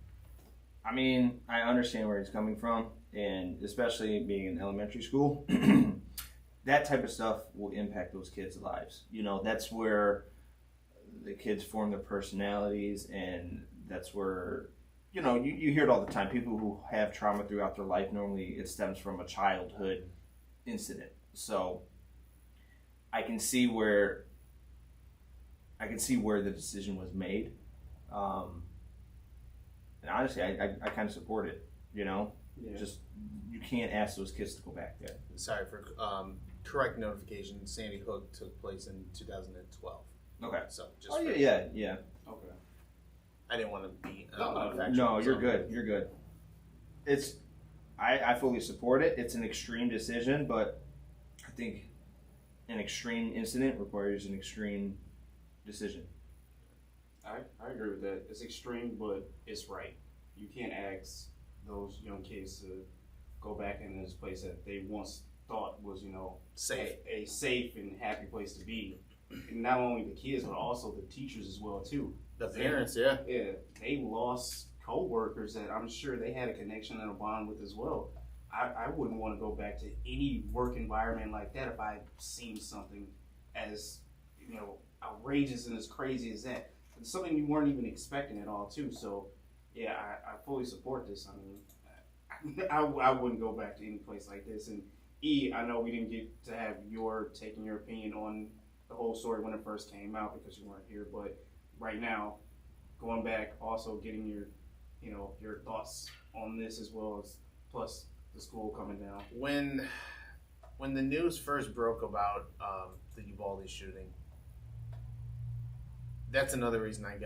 I mean, I understand where he's coming from, and especially being in elementary school, that type of stuff will impact those kids' lives. That's where the kids form their personalities, and that's where, you hear it all the time. People who have trauma throughout their life, normally it stems from a childhood incident. So I can see where the decision was made. And honestly, I kind of support it, Yeah. Just, you can't ask those kids to go back there. Sorry for correct notification. Sandy Hook took place in 2012. Okay. So just yeah. Okay. I didn't want to be No, you're good. You're good. I fully support it. It's an extreme decision, but I think an extreme incident requires an extreme decision. I agree with that. It's extreme, but it's right. You can't ask those young kids to go back in this place that they once thought was, safe, a safe and happy place to be. And not only the kids, but also the teachers as well too. The parents, yeah. Yeah, they lost co-workers that I'm sure they had a connection and a bond with as well. I wouldn't want to go back to any work environment like that if I seen something as, outrageous and as crazy as that. It's something you weren't even expecting at all, too. So, yeah, I fully support this. I mean, I wouldn't go back to any place like this. And I know we didn't get to have taking your opinion on the whole story when it first came out because you weren't here. But right now, going back, also getting your thoughts on this as well as plus the school coming down. When the news first broke about the Ulvade shooting, that's another reason I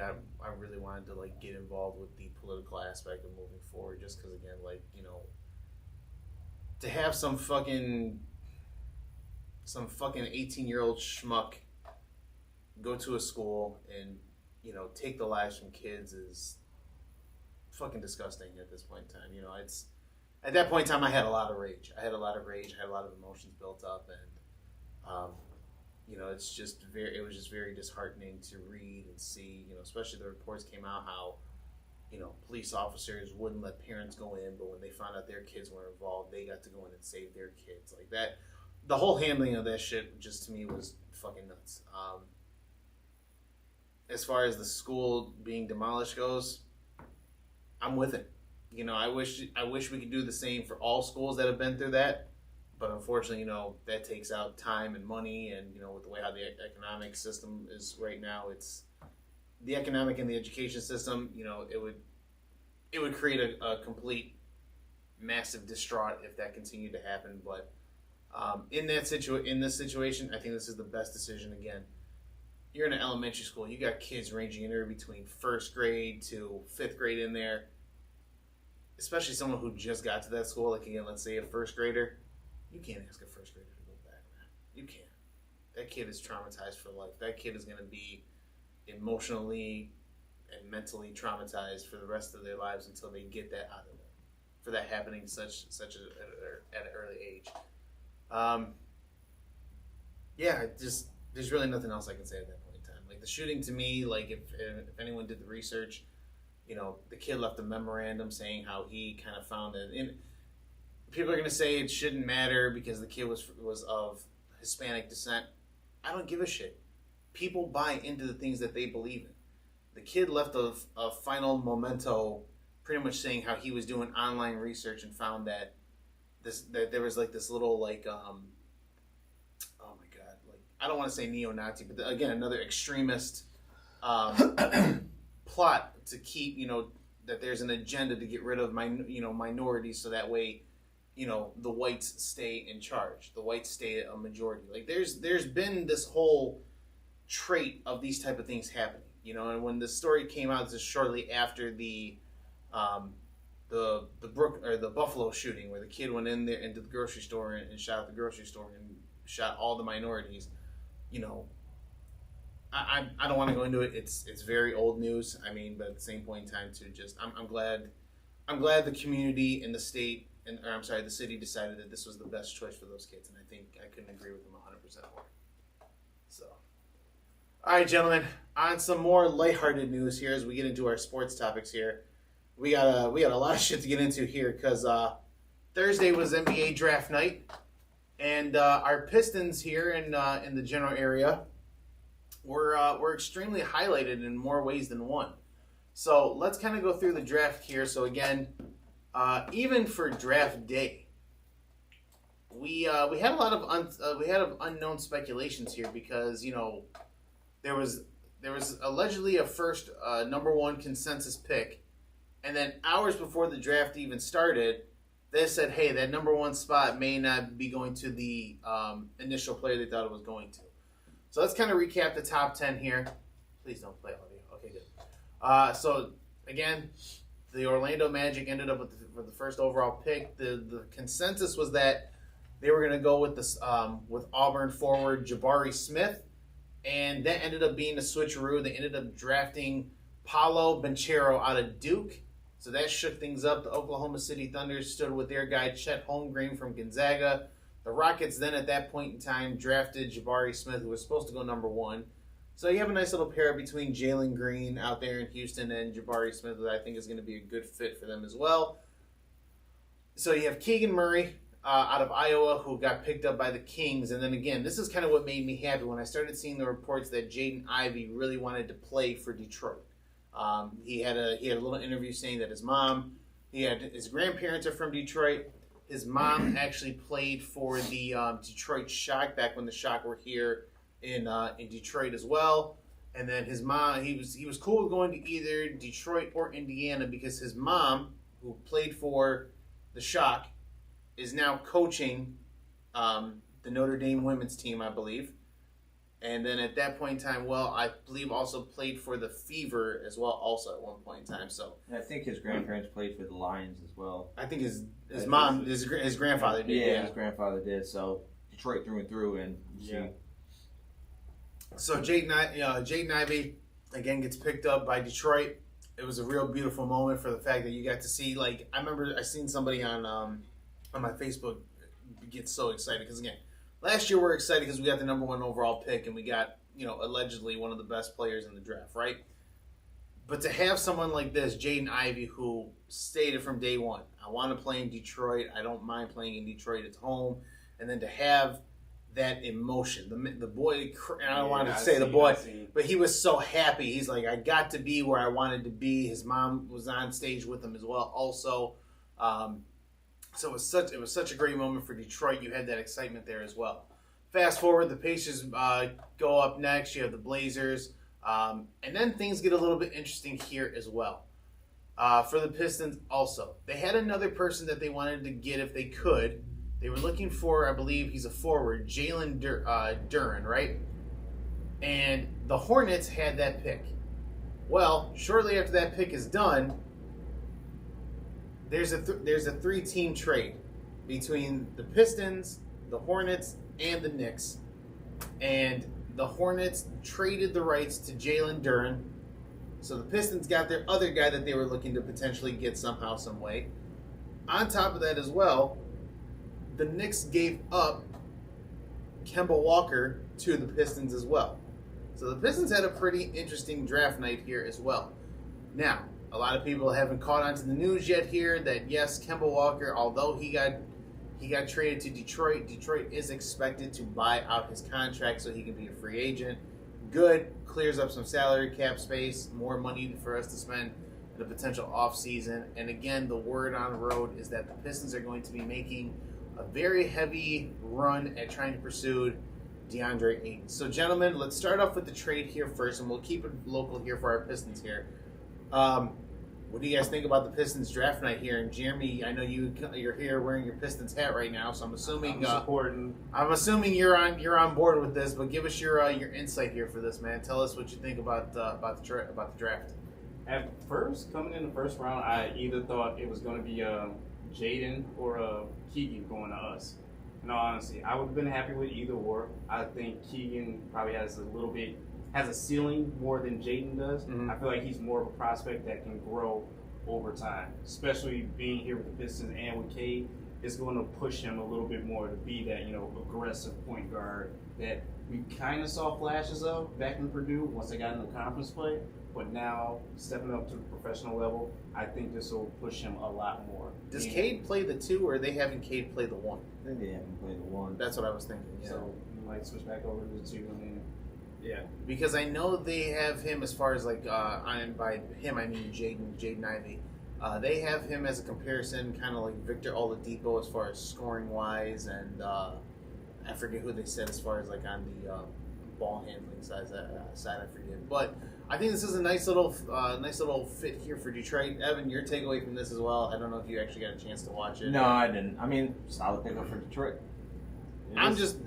really wanted to get involved with the political aspect of moving forward, just because again, to have some fucking 18-year-old schmuck go to a school and take the lives from kids is fucking disgusting at this point in time. It's at that point in time I had a lot of rage. I had a lot of emotions built up, and it was just very disheartening to read and see, especially the reports came out how, police officers wouldn't let parents go in, but when they found out their kids were involved, they got to go in and save their kids. Like that, the whole handling of that shit just to me was fucking nuts. As far as the school being demolished goes, I'm with it. I wish we could do the same for all schools that have been through that. But unfortunately, that takes out time and money, and with the way how the economic system is right now, it's the economic and the education system. It would create a complete, massive distraught if that continued to happen. But in this situation, I think this is the best decision. Again, you're in an elementary school. You got kids ranging anywhere between first grade to fifth grade in there. Especially someone who just got to that school, like again, let's say a first grader. You can't ask a first grader to go back, man. You can't. That kid is traumatized for life. That kid is going to be emotionally and mentally traumatized for the rest of their lives until they get that out of them. For that happening at an early age. There's really nothing else I can say at that point in time. Like the shooting to me, if anyone did the research, the kid left a memorandum saying how he kind of found it. And people are going to say it shouldn't matter because the kid was of Hispanic descent. I don't give a shit. People buy into the things that they believe in. The kid left a final memento pretty much saying how he was doing online research and found that there was this little oh my god, I don't want to say neo-Nazi, but again, another extremist plot to keep, that there's an agenda to get rid of minorities so that way, the whites stay in charge. The whites stay a majority. There's been this whole trait of these type of things happening, and when the story came out just shortly after the Buffalo shooting where the kid went in there into the grocery store and shot at the grocery store and shot all the minorities, I don't want to go into it. It's very old news. But at the same point in time, too, I'm glad the community and the state the city decided that this was the best choice for those kids, and I think I couldn't agree with them 100% more. So, all right, gentlemen, on some more lighthearted news here as we get into our sports topics here. We got a lot of shit to get into here because Thursday was NBA draft night, and our Pistons here in the general area were extremely highlighted in more ways than one. So let's kind of go through the draft here. So again, even for draft day, we had a lot of unknown speculations here because there was allegedly a first number one consensus pick, and then hours before the draft even started, they said, hey, that number one spot may not be going to the initial player they thought it was going to. So let's kind of recap the top 10 here. Please don't play audio. Okay, good. So again, the Orlando Magic ended up with the first overall pick. The consensus was that they were going to go with this with Auburn forward Jabari Smith, and that ended up being a switcheroo. They ended up drafting Paolo Banchero out of Duke, so that shook things up. The Oklahoma City Thunder stood with their guy Chet Holmgren from Gonzaga. The Rockets then at that point in time drafted Jabari Smith, who was supposed to go number one. So you have a nice little pair between Jalen Green out there in Houston and Jabari Smith that I think is going to be a good fit for them as well. So you have Keegan Murray out of Iowa who got picked up by the Kings. And then again, this is kind of what made me happy when I started seeing the reports that Jaden Ivey really wanted to play for Detroit. He had a little interview saying that his grandparents are from Detroit. His mom actually played for the Detroit Shock back when the Shock were here in Detroit as well. And then his mom, he was cool with going to either Detroit or Indiana because his mom, who played for the Shock, is now coaching the Notre Dame women's team, I believe. And then at that point in time, I believe also played for the Fever as well, also at one point in time. So I think his grandparents played for the Lions as well. I think his grandfather did. Yeah, his grandfather did. So Detroit through and through, and Yeah. So Jaden Ivey again gets picked up by Detroit. It was a real beautiful moment for the fact that you got to see. Like, I remember I seen somebody on my Facebook get so excited because again, last year we were excited because we got the number 1 overall pick and we got allegedly one of the best players in the draft, right? But to have someone like this, Jaden Ivey, who stated from day one, I want to play in Detroit. I don't mind playing in Detroit. It's home, and then to have that emotion. The boy, and I don't want to say the boy, but he was so happy. He's like, I got to be where I wanted to be. His mom was on stage with him as well also. So it was such a great moment for Detroit. You had that excitement there as well. Fast forward, the Pacers go up next. You have the Blazers. And then things get a little bit interesting here as well. For the Pistons also. They had another person that they wanted to get if they could. They were looking for, I believe he's a forward, Jalen Duren, right? And the Hornets had that pick. Well, shortly after that pick is done, there's a 3-team trade between the Pistons, the Hornets, and the Knicks. And the Hornets traded the rights to Jalen Duren. So the Pistons got their other guy that they were looking to potentially get somehow, some way. On top of that as well, the Knicks gave up Kemba Walker to the Pistons as well. So the Pistons had a pretty interesting draft night here as well. Now, a lot of people haven't caught on to the news yet here that yes, Kemba Walker, although he got traded to Detroit, Detroit is expected to buy out his contract so he can be a free agent. Good, clears up some salary cap space, more money for us to spend in a potential offseason. And again, the word on the road is that the Pistons are going to be making a very heavy run at trying to pursue DeAndre Ayton. So, gentlemen, let's start off with the trade here first, and we'll keep it local here for our Pistons here. What do you guys think about the Pistons draft night here? And Jeremy, I know you're here wearing your Pistons hat right now, so I'm assuming I'm assuming you're on board with this. But give us your insight here for this, man. Tell us what you think about the draft. At first, coming in the first round, I either thought it was going to be Jaden or Keegan going to us. In all honesty, I would have been happy with either or. I think Keegan probably has a ceiling more than Jaden does. Mm-hmm. I feel like he's more of a prospect that can grow over time, especially being here with the Pistons and with Cade. It's going to push him a little bit more to be that aggressive point guard that we kind of saw flashes of back in Purdue once they got into conference play. But now, stepping up to the professional level, I think this will push him a lot more. Does Cade play the 2, or are they having Cade play the 1? I think they haven't played the 1. That's what I was thinking. Yeah. So you might switch back over to the 2. Yeah, because I know they have him as far as by him I mean Jaden Ivey. They have him as a comparison, kind of like Victor Oladipo as far as scoring wise, and I forget who they said as far as on the ball handling side. I forget, but I think this is a nice little fit here for Detroit. Evan, your takeaway from this as well. I don't know if you actually got a chance to watch it. No, I didn't. I mean, solid pickup for Detroit. I'm just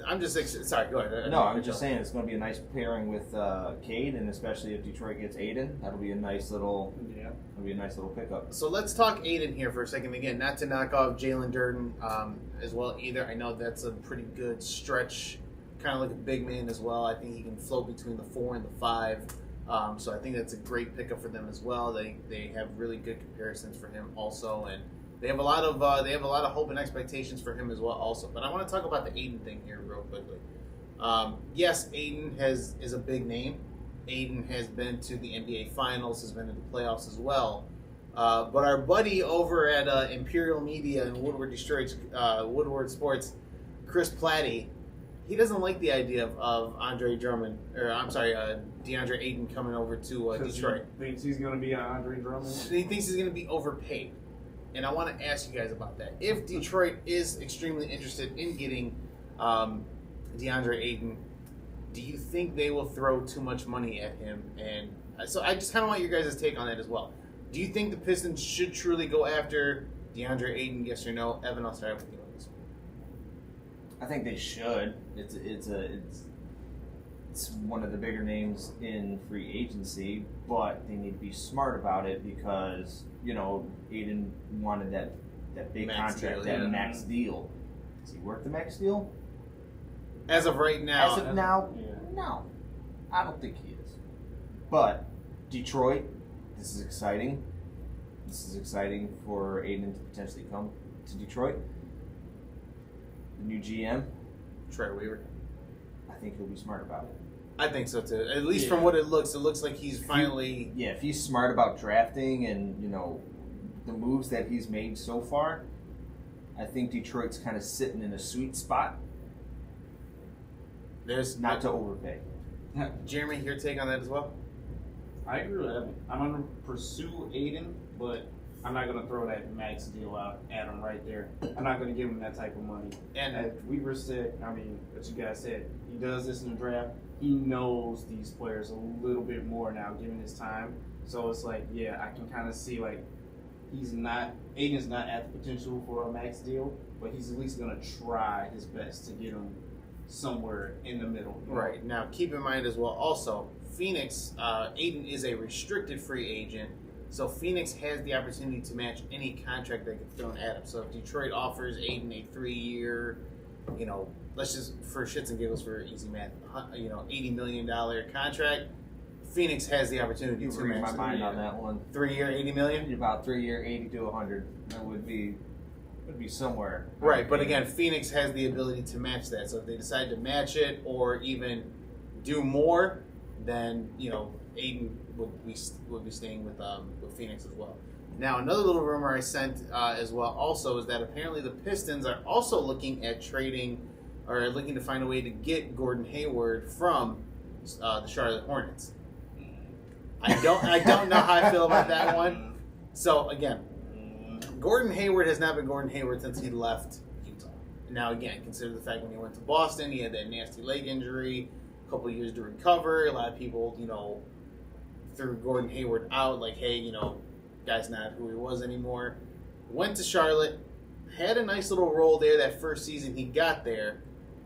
sorry. Go ahead. No, I'm just saying it's going to be a nice pairing with Cade, and especially if Detroit gets Aiden, that'll be a nice little pickup. So let's talk Aiden here for a second. Again, not to knock off Jalen Durden as well either. I know that's a pretty good stretch, kind of like a big man as well. I think he can float between the 4 and the 5. So I think that's a great pickup for them as well. They have really good comparisons for him also, and they have a lot of hope and expectations for him as well also. But I want to talk about the Aiden thing here real quickly. Yes, Aiden is a big name, Aiden has been to the NBA Finals, has been to the playoffs as well. But our buddy over at Imperial Media and Woodward Sports, Chris Platty, he doesn't like the idea of DeAndre Ayton coming over to Detroit. He thinks he's going to be Andre Drummond. He thinks he's going to be overpaid. And I want to ask you guys about that. If Detroit is extremely interested in getting DeAndre Ayton, do you think they will throw too much money at him? And so I just kind of want your guys' take on that as well. Do you think the Pistons should truly go after DeAndre Ayton, yes or no? Evan, I'll start with you on this. I think they should. It's one of the bigger names in free agency, but they need to be smart about it because, Aiden wanted that big Max contract, deal, max deal. Does he work the max deal? As of right now. As of now, no. I don't think he is. But Detroit, this is exciting. This is exciting for Aiden to potentially come to Detroit. The new GM, Troy Weaver. I think he'll be smart about it. I think so too. At least from what it looks like he's finally. If he's smart about drafting and the moves that he's made so far, I think Detroit's kind of sitting in a sweet spot. There's not to overpay. Jeremy, your take on that as well? I agree with Evan. I'm going to pursue Aiden, but I'm not going to throw that max deal out at him right there. I'm not going to give him that type of money. And as Weaver said, what you guys said, he does this in the draft. He knows these players a little bit more now, given his time. So it's like, I can kind of see Aiden's not at the potential for a max deal, but he's at least going to try his best to get him somewhere in the middle. Right. Now, keep in mind as well, also, Phoenix, Aiden is a restricted free agent, so Phoenix has the opportunity to match any contract they get thrown at him. So if Detroit offers Aiden a 3-year, let's just, for shits and giggles, for easy math, $80 million contract, Phoenix has the opportunity to read match my mind on that one. 3-year, $80 million? About 3-year, 80 to 100. That would be somewhere. Right, but again, Phoenix has the ability to match that. So if they decide to match it or even do more, then Aiden would be staying with Phoenix as well. Now, another little rumor I sent as well also is that apparently the Pistons are also looking at trading or looking to find a way to get Gordon Hayward from the Charlotte Hornets. I don't know how I feel about that one. So again, Gordon Hayward has not been Gordon Hayward since he left Utah. Now again, consider the fact when he went to Boston, he had that nasty leg injury, a couple of years to recover. A lot of people, threw Gordon Hayward out, like, hey, guy's not who he was anymore. Went to Charlotte, had a nice little role there that first season he got there.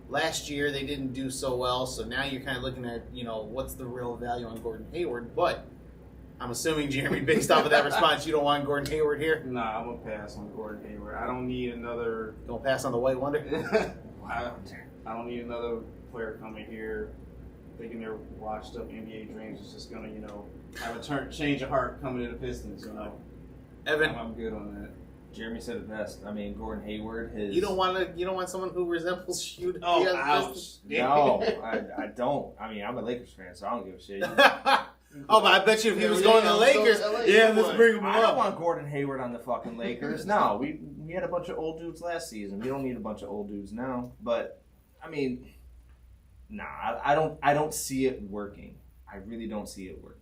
Last year they didn't do so well, so now you're kind of looking at, what's the real value on Gordon Hayward. But I'm assuming, Jeremy, based off of that response, you don't want Gordon Hayward here? Nah, I'm going to pass on Gordon Hayward. I don't need another... Don't pass on the White Wonder? I don't need another player coming here thinking their washed up NBA dreams is just going to, have a change of heart coming to the Pistons, Evan? I'm good on that. Jeremy said it best. Gordon Hayward has... You don't want someone who resembles you to be on the ouch. Pistons? No, I don't. I'm a Lakers fan, so I don't give a shit. Oh, but I bet you if he was going to the Lakers, let's bring him I don't up. want Gordon Hayward on the fucking Lakers. No, we had a bunch of old dudes last season. We don't need a bunch of old dudes now. But I don't see it working. I really don't see it working.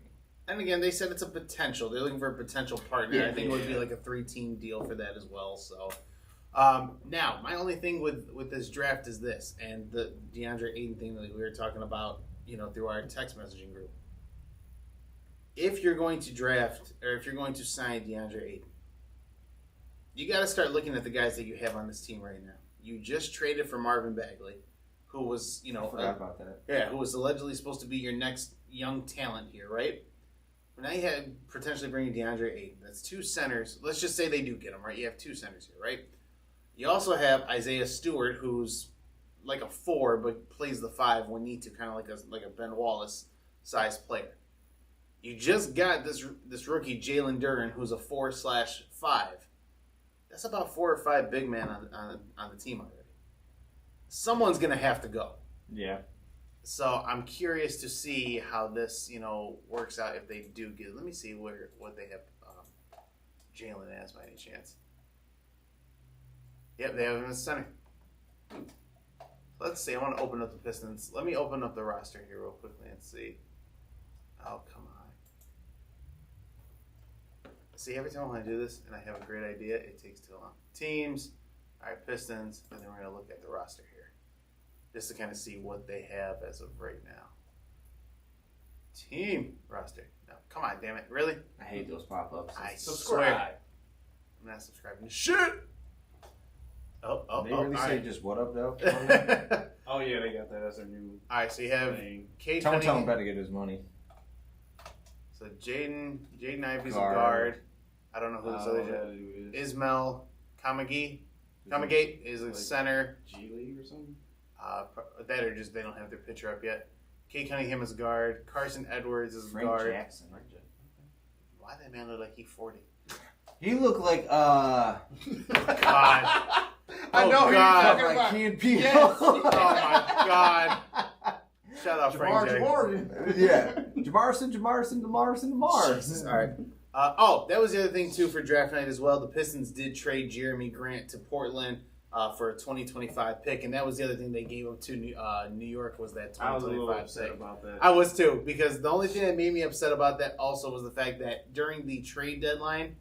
And again, they said it's a potential. They're looking for a potential partner. I think it would be like a 3-team deal for that as well. So, now my only thing with this draft is this, and the DeAndre Ayton thing that we were talking about, through our text messaging group. If you're going to draft or if you're going to sign DeAndre Ayton, you got to start looking at the guys that you have on this team right now. You just traded for Marvin Bagley, who was, I forgot about that. Yeah, who was allegedly supposed to be your next young talent here, right? Now you have potentially bringing DeAndre Ayton. That's 2 centers. Let's just say they do get him, right? You have 2 centers here, right? You also have Isaiah Stewart, who's like a 4, but plays the 5 when need to, kind of like a Ben Wallace size player. You just got this rookie Jalen Duren, who's a 4/5. That's about 4 or 5 big men on the team already. Someone's gonna have to go. Yeah. So I'm curious to see how this, works out if they do get. Let me see what they have Jalen as by any chance. Yep, they have him as center. Let's see. I want to open up the Pistons. Let me open up the roster here real quickly and see. Oh, come on. See, every time I want to do this and I have a great idea, it takes too long. Teams. All right, Pistons. And then we're going to look at the roster here. Just to kind of see what they have as of right now. Team roster. No, come on, damn it. Really? I hate those pop-ups. I Subscribe. swear. I'm not subscribing to shit. They really say right. just what up, though? Oh, yeah, they got that as their new All right, so you have thing. Cade Tell him Cunningham. better get his money. So Jaden Ivey's a guard. I don't know who this other that is. Ismail Kamagate is a center. G League or something? That or just they don't have their picture up yet. Cade Cunningham is a guard. Carson Edwards is a Frank guard. Jackson. Why that man look like he's 40? He looked like, God. I know who you're talking like about. Key and Peele. Yes. Oh my God. Shut up, Frank Jackson. Yeah. Jamarson. Jesus. All right. That was the other thing, too, for draft night as well. The Pistons did trade Jeremy Grant to Portland for a 2025 pick, and that was the other thing they gave up to New York was that 2025 I was a little upset pick. about that. I was, too, because the only thing that made me upset about that also was the fact that during the trade deadline,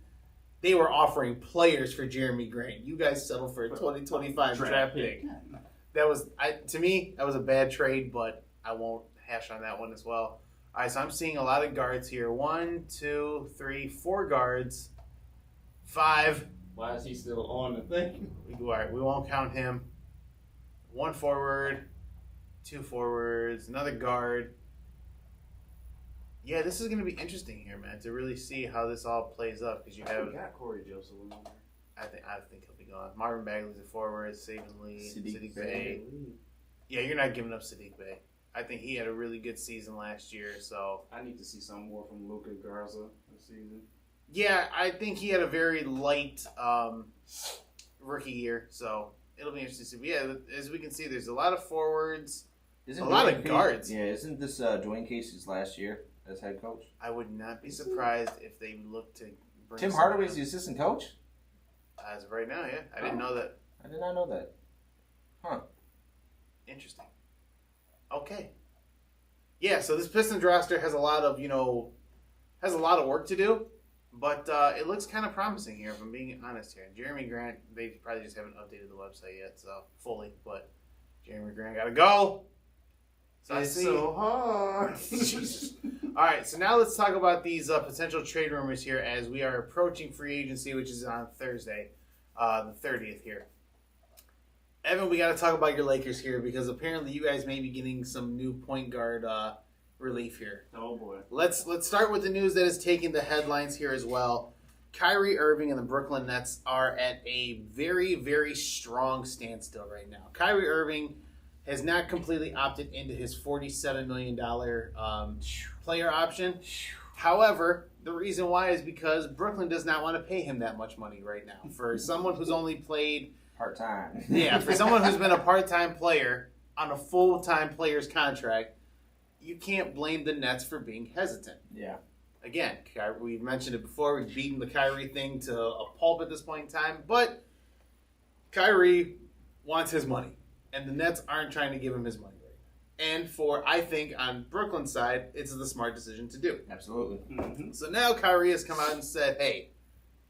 they were offering players for Jeremy Grant. You guys settled for a 2025 draft pick. That was, to me, that was a bad trade, but I won't hash on that one as well. All right, so I'm seeing a lot of guards here. 1, 2, 3, 4 guards. 5. Why is he still on the thing? All right, we won't count him. 1 forward, 2 forwards, another guard. Yeah, this is going to be interesting here, man, to really see how this all plays up because you have. We got Corey Joseph on there. I think he'll be gone. Marvin Bagley's a forward. Saban Lee, Sadiq Sadiq Bey. Yeah, you're not giving up Sadiq Bey. I think he had a really good season last year, so. I need to see some more from Luka Garza this season. Yeah, I think he had a very light rookie year, so it'll be interesting to see. But yeah, as we can see, there's a lot of forwards, a lot of guards. Yeah, isn't this Dwayne Casey's last year as head coach? I would not be surprised if they look to bring Tim someone Hardaway's in. the assistant coach? As of right now, yeah. I didn't know that. I did not know that. Huh. Interesting. Okay. Yeah, so this Pistons roster has a lot of, work to do, but it looks kind of promising here, if I'm being honest here. Jeremy Grant, they probably just haven't updated the website yet, so fully, but Jeremy Grant got to go. So It's so hard. Jesus. All right, so now let's talk about these potential trade rumors here as we are approaching free agency, which is on Thursday, the 30th here. Evan, we got to talk about your Lakers here because apparently you guys may be getting some new point guard relief here. Oh boy. Let's start with the news that is taking the headlines here as well. Kyrie Irving and the Brooklyn Nets are at a very, very strong standstill right now. Kyrie Irving has not completely opted into his $47 million player option. However, the reason why is because Brooklyn does not want to pay him that much money right now. For someone who's only played part-time. Yeah, for someone who's been a part-time player on a full-time player's contract, you can't blame the Nets for being hesitant. Yeah. Again, we mentioned it before. We've beaten the Kyrie thing to a pulp at this point in time, but Kyrie wants his money, and the Nets aren't trying to give him his money right now. And I think on Brooklyn's side, it's the smart decision to do. Absolutely. Mm-hmm. So now Kyrie has come out and said, hey,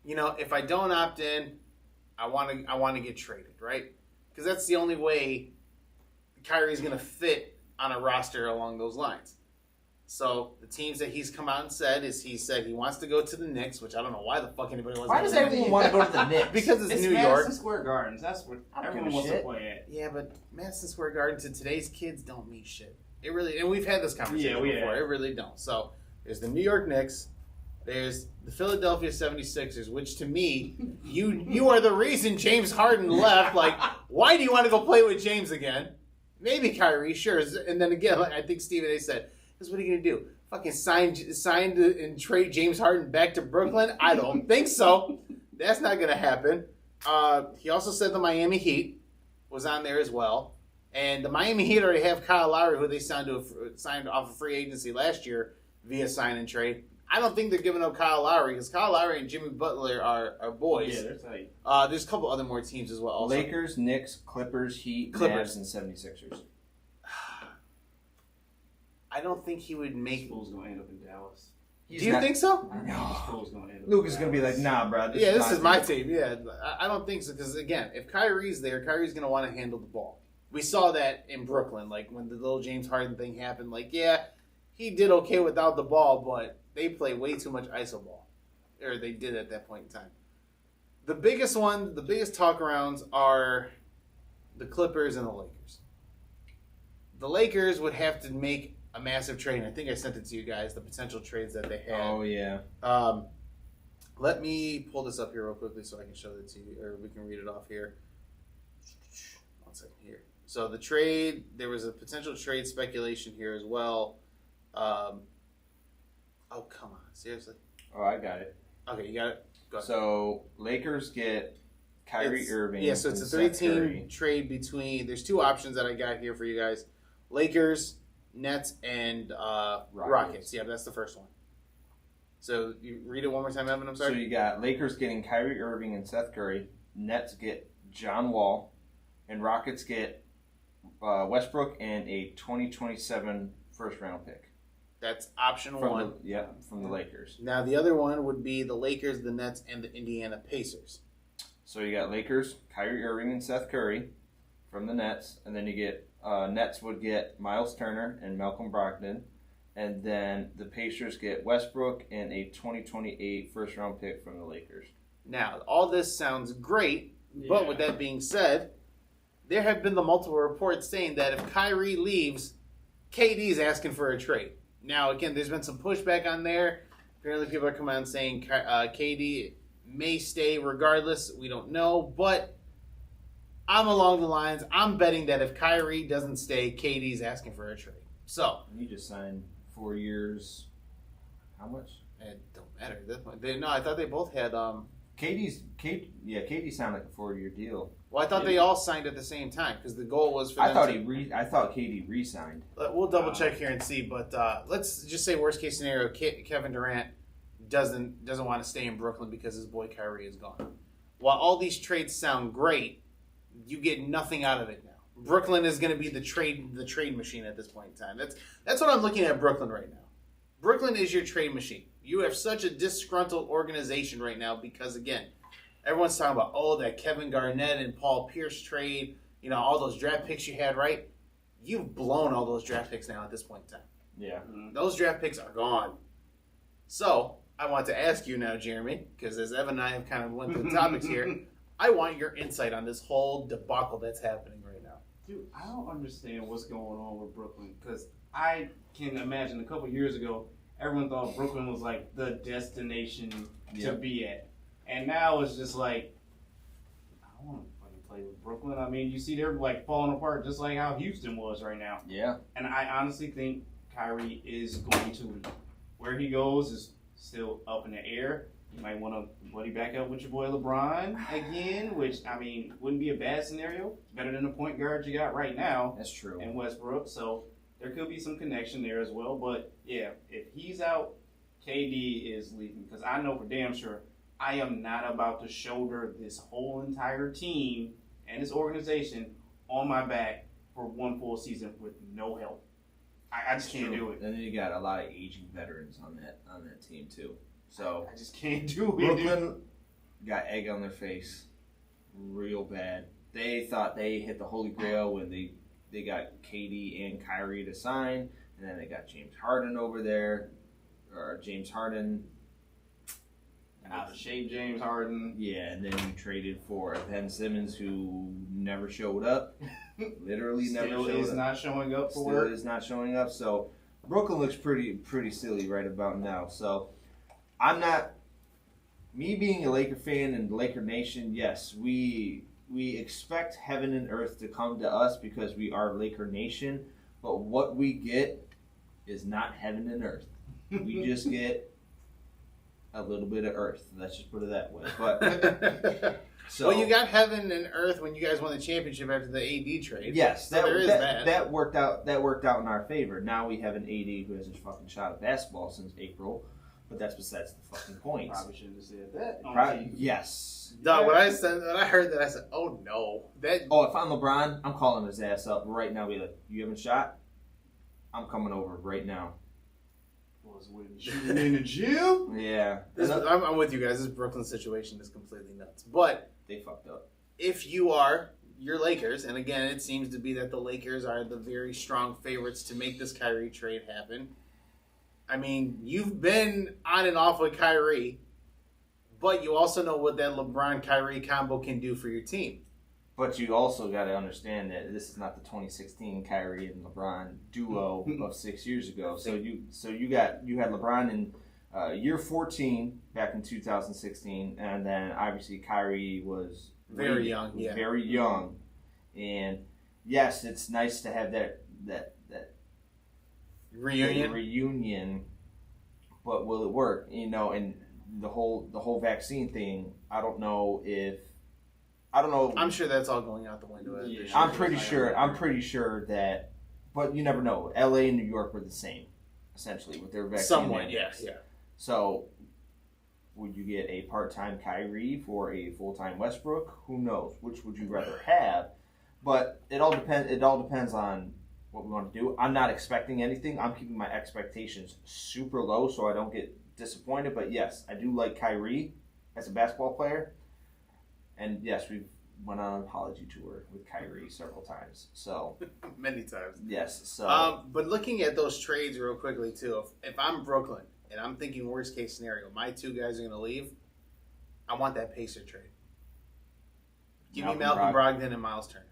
if I don't opt in, I want to get traded, right? Because that's the only way Kyrie's going to fit on a roster along those lines. So the teams that he's come out and said is he said he wants to go to the Knicks, which I don't know why the fuck anybody wants Why to does go to the everyone want to go to the Knicks? Because it's New Madison York. Square Gardens. That's what I don't everyone give a wants to shit. play at. Yeah, but Madison Square Garden to today's kids don't mean shit. It really, and we've had this conversation Yeah, we before. have. It really don't. So there's the New York Knicks. There's the Philadelphia 76ers, which to me, you are the reason James Harden left. Like, why do you want to go play with James again? Maybe Kyrie, sure. And then again, I think Stephen A. said, "This what are you going to do? Fucking sign and trade James Harden back to Brooklyn? I don't think so. That's not going to happen." He also said the Miami Heat was on there as well. And the Miami Heat already have Kyle Lowry, who they signed off of free agency last year via sign and trade. I don't think they're giving up Kyle Lowry because Kyle Lowry and Jimmy Butler are boys. Yeah, they're tight. There's a couple other more teams as well. Also. Lakers, Knicks, Clippers, Heat, Mavs, and 76ers. I don't think he would make. Spool's gonna end up in Dallas. Do you think so? Spool's gonna end up. Luke is going to be like, nah, bro. This is my team. Yeah, I don't think so because again, if Kyrie's there, Kyrie's going to want to handle the ball. We saw that in Brooklyn, like when the little James Harden thing happened. Like, yeah, he did okay without the ball, but they play way too much iso ball, or they did at that point in time. The biggest talk arounds are the Clippers and the Lakers. The Lakers would have to make a massive trade. And I think I sent it to you guys, the potential trades that they had. Oh, yeah. Let me pull this up here real quickly so I can show it to you, or we can read it off here. 1 second here. So the trade, there was a potential trade speculation here as well. Oh, come on. Seriously? Oh, I got it. Okay, you got it? Go ahead. So, Lakers get Kyrie Irving. Yeah, so it's a three-team trade between, there's two options that I got here for you guys. Lakers, Nets, and Rockets. Yeah, that's the first one. So you read it one more time, Evan, I'm sorry? So you got Lakers getting Kyrie Irving and Seth Curry. Nets get John Wall. And Rockets get Westbrook and a 2027 first-round pick. That's option one. From the Lakers. Now the other one would be the Lakers, the Nets, and the Indiana Pacers. So you got Lakers, Kyrie Irving and Seth Curry from the Nets. And then you get Nets would get Miles Turner and Malcolm Brogdon. And then the Pacers get Westbrook and a 2028 first-round pick from the Lakers. Now, all this sounds great, but with that being said, there have been the multiple reports saying that if Kyrie leaves, KD's asking for a trade. Now, again, there's been some pushback on there. Apparently, people are coming out and saying KD may stay regardless. We don't know, but I'm along the lines. I'm betting that if Kyrie doesn't stay, KD's asking for a trade. So he just signed 4 years. How much? It don't matter at this point. I thought they both had. KD sounded like a 4-year deal. Well, I thought they all signed at the same time because the goal was for. I thought KD re-signed. We'll double check here and see, but let's just say worst case scenario: Kevin Durant doesn't want to stay in Brooklyn because his boy Kyrie is gone. While all these trades sound great, you get nothing out of it now. Brooklyn is going to be the trade machine at this point in time. That's what I'm looking at Brooklyn right now. Brooklyn is your trade machine. You have such a disgruntled organization right now because, again, everyone's talking about, that Kevin Garnett and Paul Pierce trade, all those draft picks you had, right? You've blown all those draft picks now at this point in time. Yeah. Those draft picks are gone. So, I want to ask you now, Jeremy, because as Evan and I have kind of went through the topics here, I want your insight on this whole debacle that's happening right now. Dude, I don't understand what's going on with Brooklyn because I can imagine a couple years ago, everyone thought Brooklyn was like the destination to be at. And now it's just like, I don't want to fucking play with Brooklyn. I mean, you see they're like falling apart just like how Houston was right now. Yeah. And I honestly think Kyrie is going to leave. Where he goes is still up in the air. You might want to buddy back up with your boy LeBron again, which, I mean, wouldn't be a bad scenario. It's better than the point guard you got right now. That's true. In Westbrook. So there could be some connection there as well. But, yeah, if he's out, KD is leaving. Because I know for damn sure I am not about to shoulder this whole entire team and this organization on my back for one full season with no help. I just can't do it. And then you got a lot of aging veterans on that team too. So I just can't do it. Brooklyn got egg on their face real bad. They thought they hit the holy grail when they got KD and Kyrie to sign, and then they got James Harden over there, or James Harden. Out of shape James Harden. Yeah, and then you traded for Ben Simmons, who never showed up. Literally never showed up. Still is not showing up for work. Still is not showing up. So Brooklyn looks pretty silly right about now. So I'm not. Me being a Laker fan and Laker Nation, yes, we expect heaven and earth to come to us because we are Laker Nation. But what we get is not heaven and earth. We just get a little bit of earth. Let's just put it that way. But So, well, you got heaven and earth when you guys won the championship after the AD trade. Yes, so there is that. That worked out. That worked out in our favor. Now we have an AD who hasn't fucking shot at basketball since April, but that's besides the fucking point. Probably shouldn't have said that. Yes. Dog, when I heard that, I said, "Oh no!" Oh, if I'm LeBron, I'm calling his ass up right now. Be like, "You haven't shot? I'm coming over right now." Was shooting in the gym. Yeah, I'm with you guys. This Brooklyn situation is completely nuts. But they fucked up. If you are your Lakers, and again, it seems to be that the Lakers are the very strong favorites to make this Kyrie trade happen. I mean, you've been on and off with Kyrie, but you also know what that LeBron-Kyrie combo can do for your team. But you also got to understand that this is not the 2016 Kyrie and LeBron duo of 6 years ago. So you had LeBron in year 14 back in 2016, and then obviously Kyrie was very young, and yes, it's nice to have that reunion, but will it work? You know, and the whole vaccine thing. I don't know. I'm sure that's all going out the window. Yeah, I'm pretty sure that, but you never know. LA and New York were the same, essentially, with their vaccine. Somewhat, yeah. So, would you get a part-time Kyrie for a full-time Westbrook? Who knows? Which would you rather have? But it all depends. It all depends on what we want to do. I'm not expecting anything. I'm keeping my expectations super low so I don't get disappointed. But yes, I do like Kyrie as a basketball player. And yes, we've went on an apology tour with Kyrie several times. So many times. Yes. So, but looking at those trades real quickly too, if I'm Brooklyn and I'm thinking worst case scenario, my two guys are going to leave. I want that Pacer trade. Give me Malcolm Brogdon and Miles Turner.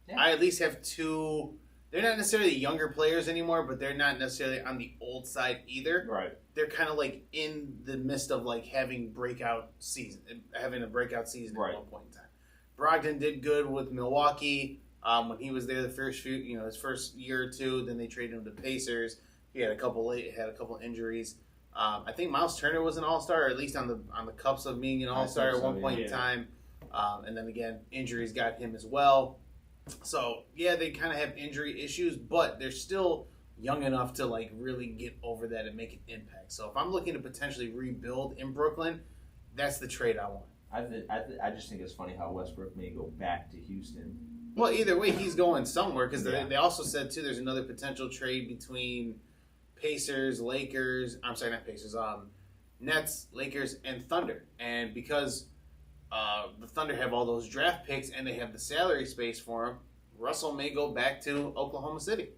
Yeah. I at least have two. They're not necessarily younger players anymore, but they're not necessarily on the old side either. Right. They're kind of like in the midst of like having a breakout season at one point in time. Brogdon did good with Milwaukee when he was there the first few, his first year or two. Then they traded him to Pacers. He had a couple injuries. I think Miles Turner was an all-star, or at least on the cups of being an all-star at one point in time. And then again, injuries got him as well. So yeah, they kind of have injury issues, but they're still young enough to like really get over that and make an impact. So if I'm looking to potentially rebuild in Brooklyn, that's the trade I want. I just think it's funny how Westbrook may go back to Houston. Well, either way, he's going somewhere because they also said too there's another potential trade between Pacers, Lakers. I'm sorry, not Pacers. Nets, Lakers, and Thunder, and because the Thunder have all those draft picks and they have the salary space for them, Russell may go back to Oklahoma City.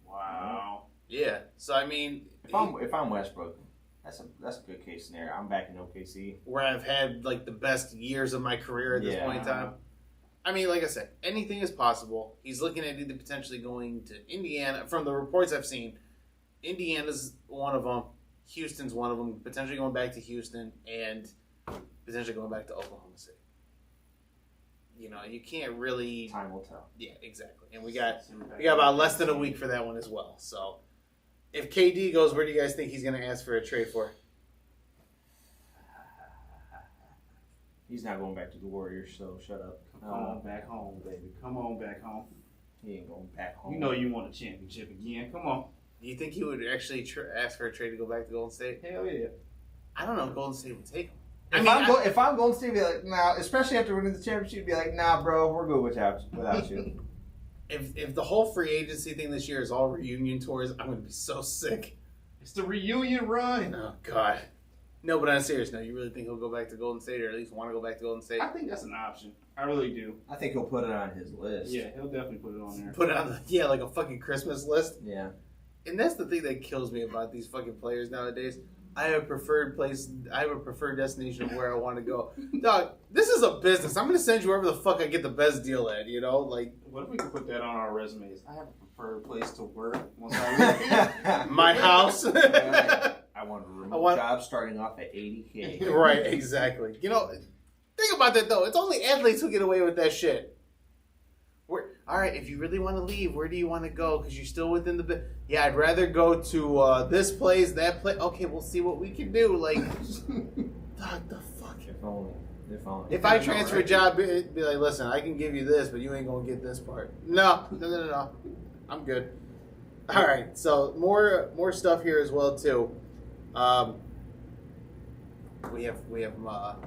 Wow. Yeah. So I mean, if I'm Westbrook, that's a good case scenario. I'm back in OKC, where I've had like the best years of my career at this point in time. I mean, like I said, anything is possible. He's looking at either potentially going to Indiana. From the reports I've seen, Indiana's one of them. Houston's one of them. Potentially going back to Houston and potentially going back to Oklahoma City. You can't really. Time will tell. Yeah, exactly. And we got about less than a week for that one as well. So, if KD goes, where do you guys think he's going to ask for a trade for? He's not going back to the Warriors, so shut up. Come on back home, baby. Come on back home. He ain't going back home. You know you want a championship again. Come on. Do you think he would actually ask for a trade to go back to Golden State? Hell yeah. I don't know if Golden State would take him. If I'm Golden State, be like, nah, especially after winning the championship, be like, nah, bro, we're good without you. If the whole free agency thing this year is all reunion tours, I'm going to be so sick. It's the reunion run. Oh, God. No, but on a serious note, you really think he'll go back to Golden State or at least want to go back to Golden State? I think that's an option. I really do. I think he'll put it on his list. Yeah, he'll definitely put it on there. Put it on like a fucking Christmas list? Yeah. And that's the thing that kills me about these fucking players nowadays. I have a preferred place. I have a preferred destination of where I want to go. Dog, this is a business. I'm going to send you wherever the fuck I get the best deal at, Like, what if we could put that on our resumes? I have a preferred place to work once I leave. My house. I want a remote job starting off at $80K. Right, exactly. Think about that, though. It's only athletes who get away with that shit. All right, if you really want to leave, where do you want to go? Because you're still within the... Yeah, I'd rather go to this place, that place. Okay, we'll see what we can do. Like, dog, the fuck? If I transfer a job, it'd be like, listen, I can give you this, but you ain't gonna get this part. No. I'm good. All right, so more stuff here as well too. We have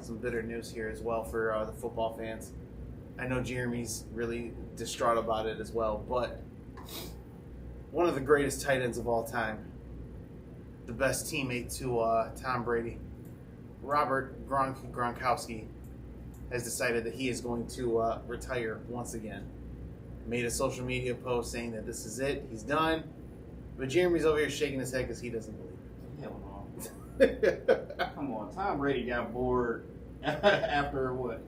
some bitter news here as well for the football fans. I know Jeremy's really distraught about it as well, but one of the greatest tight ends of all time, the best teammate to Tom Brady, Robert Gronkowski, has decided that he is going to retire once again. Made a social media post saying that this is it, he's done. But Jeremy's over here shaking his head because he doesn't believe it. Hell no. Come on, Tom Brady got bored after what?